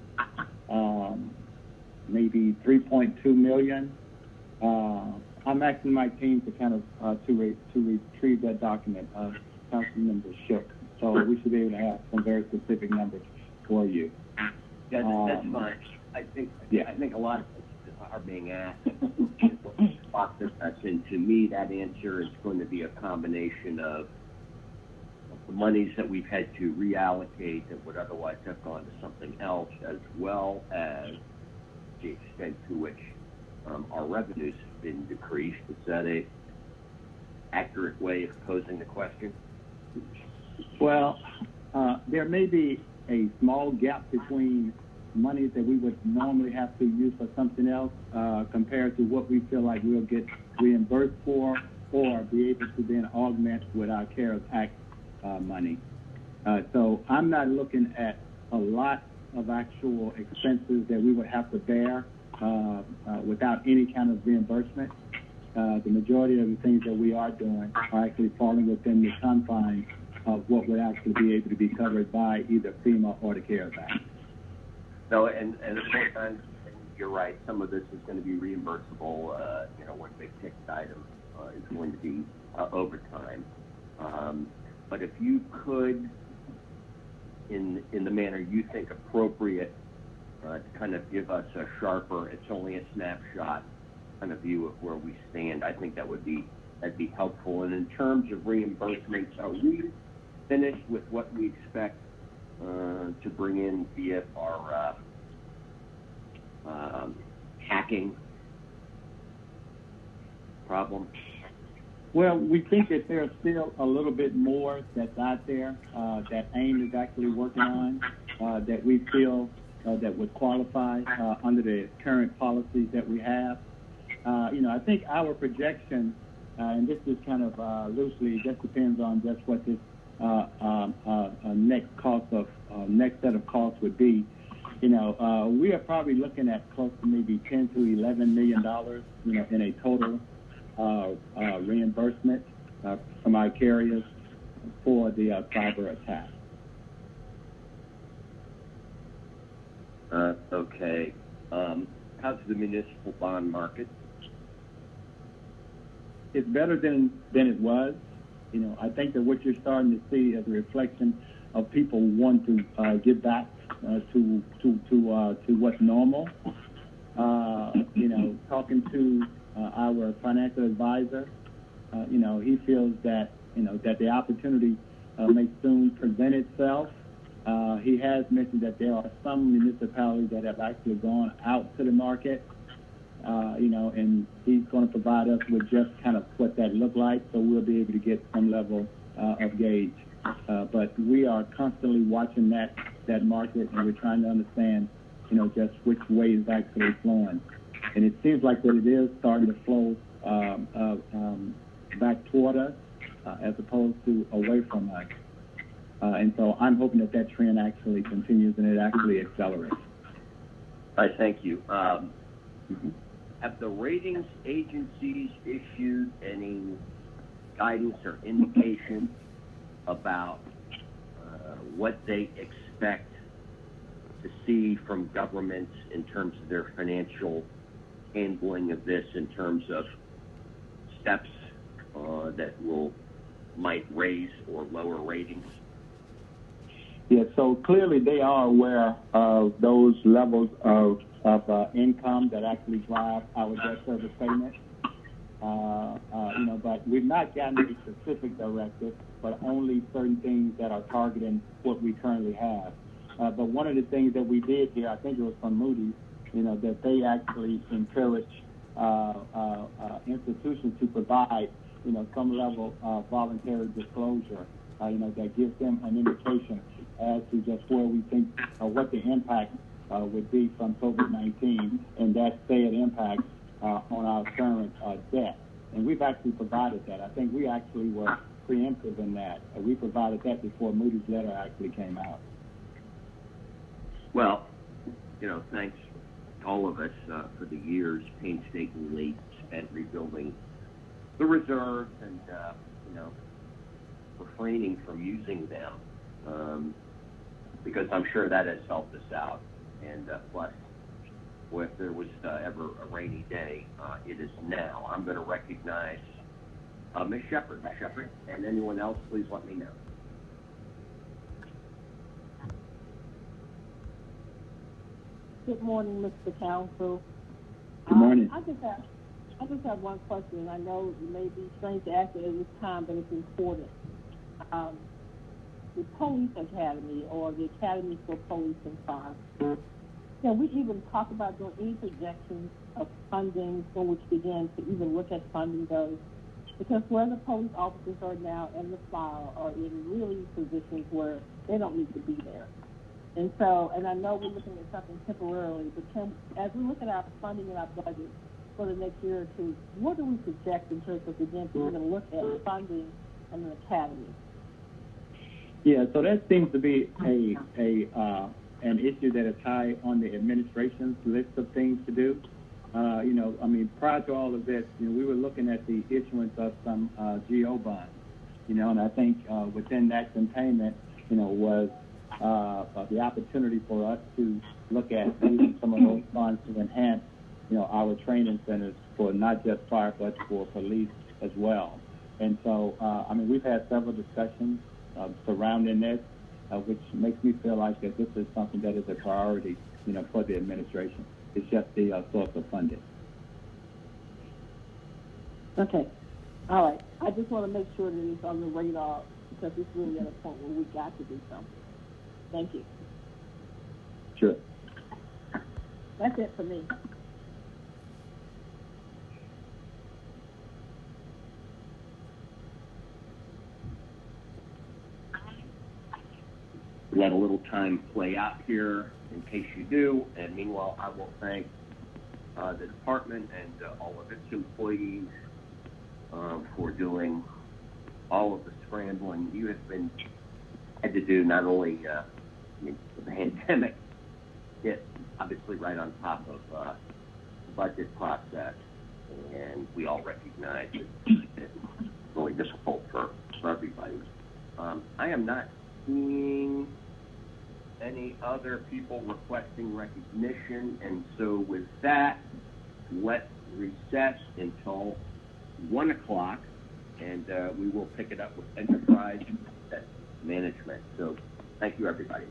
maybe $3.2 million. I'm asking my team to kind of to retrieve that document, Councilmember Shook. So we should be able to have some very specific numbers for you. That's fine. I think a lot of questions are being asked. And to me, that answer is going to be a combination of the monies that we've had to reallocate that would otherwise have gone to something else, as well as the extent to which our revenues have been decreased. Is that an accurate way of posing the question? Well, there may be a small gap between money that we would normally have to use for something else compared to what we feel like we'll get reimbursed for or be able to then augment with our CARES Act money. So I'm not looking at a lot of actual expenses that we would have to bear without any kind of reimbursement. The majority of the things that we are doing are actually falling within the confines of what would actually be able to be covered by either FEMA or the CARES Act. No, and of course, you're right. Some of this is going to be reimbursable. One big ticket item is going to be overtime. But if you could, in the manner you think appropriate, to kind of give us a sharper, it's only a snapshot kind of view of where we stand, I think that'd be helpful. And in terms of reimbursements, are we finished with what we expect to bring in via our hacking problem? Well, we think that there's still a little bit more that's out there that AIM is actually working on that we feel that would qualify under the current policies that we have. I think our projection, and this is kind of loosely, just depends on just what this next set of costs would be. We are probably looking at close to maybe $10 to $11 million, in a total reimbursement from our carriers for the cyber attack. Okay. How's the municipal bond market? It's better than it was. I think that what you're starting to see is a reflection of people want to get back to what's normal. Talking to our financial advisor, he feels that that the opportunity may soon present itself. He has mentioned that there are some municipalities that have actually gone out to the market, and he's going to provide us with just kind of what that looked like, so we'll be able to get some level of gauge. But we are constantly watching that market, and we're trying to understand, just which way it's actually flowing. And it seems like that it is starting to flow back toward us as opposed to away from us. And so I'm hoping that trend actually continues and it actually accelerates. All right, thank you. Have the ratings agencies issued any guidance or indication about what they expect to see from governments in terms of their financial handling of this, in terms of steps that might raise or lower ratings? Yeah, so clearly they are aware of those levels of income that actually drive our debt service payment. But we've not gotten a specific directive, but only certain things that are targeting what we currently have. But one of the things that we did here, I think it was from Moody's, that they actually encourage institutions to provide, some level of voluntary disclosure, that gives them an indication as to just where we think what the impact would be from COVID-19 and that said impact on our current debt. And we've actually provided that. I think we actually were preemptive in that. We provided that before Moody's letter actually came out. Well, thanks to all of us for the years painstakingly spent rebuilding the reserves and, refraining from using them, because I'm sure that has helped us out. And plus, if there was ever a rainy day, it is now. I'm going to recognize Ms. Shepard. Ms. Shepard, and anyone else, please let me know. Good morning, Mr. Counsel. Good morning. I just have one question. I know it may be strange to ask it at this time, but it's important. The Police Academy, or the Academy for Police and Fire, can we even talk about doing any projections of funding when we begin to even look at funding those? because where the police officers are now and the fire are in really positions where they don't need to be there. And so, and I know we're looking at something temporarily, but as we look at our funding and our budget for the next year or two, what do we project in terms of events we're going to look at funding and an academy? Yeah, so that seems to be an issue that is high on the administration's list of things to do. Prior to all of this, we were looking at the issuance of some GO bonds, and I think within that containment, was the opportunity for us to look at using some of those funds to enhance, our training centers for not just fire, but for police as well. And so, we've had several discussions surrounding this, which makes me feel like that this is something that is a priority, for the administration. It's just the source of funding. Okay. All right. I just want to make sure that it's on the radar because it's really at a point where we got to do something. Thank you. Sure. That's it for me. Let a little time play out here in case you do. And meanwhile, I will thank the department and all of its employees for doing all of the scrambling you have had to do, not only the pandemic hit obviously right on top of the budget process, and we all recognize that it's really difficult for everybody. I am not seeing any other people requesting recognition, and so with that, let's recess until 1 o'clock, and we will pick it up with enterprise management. So thank you, everybody.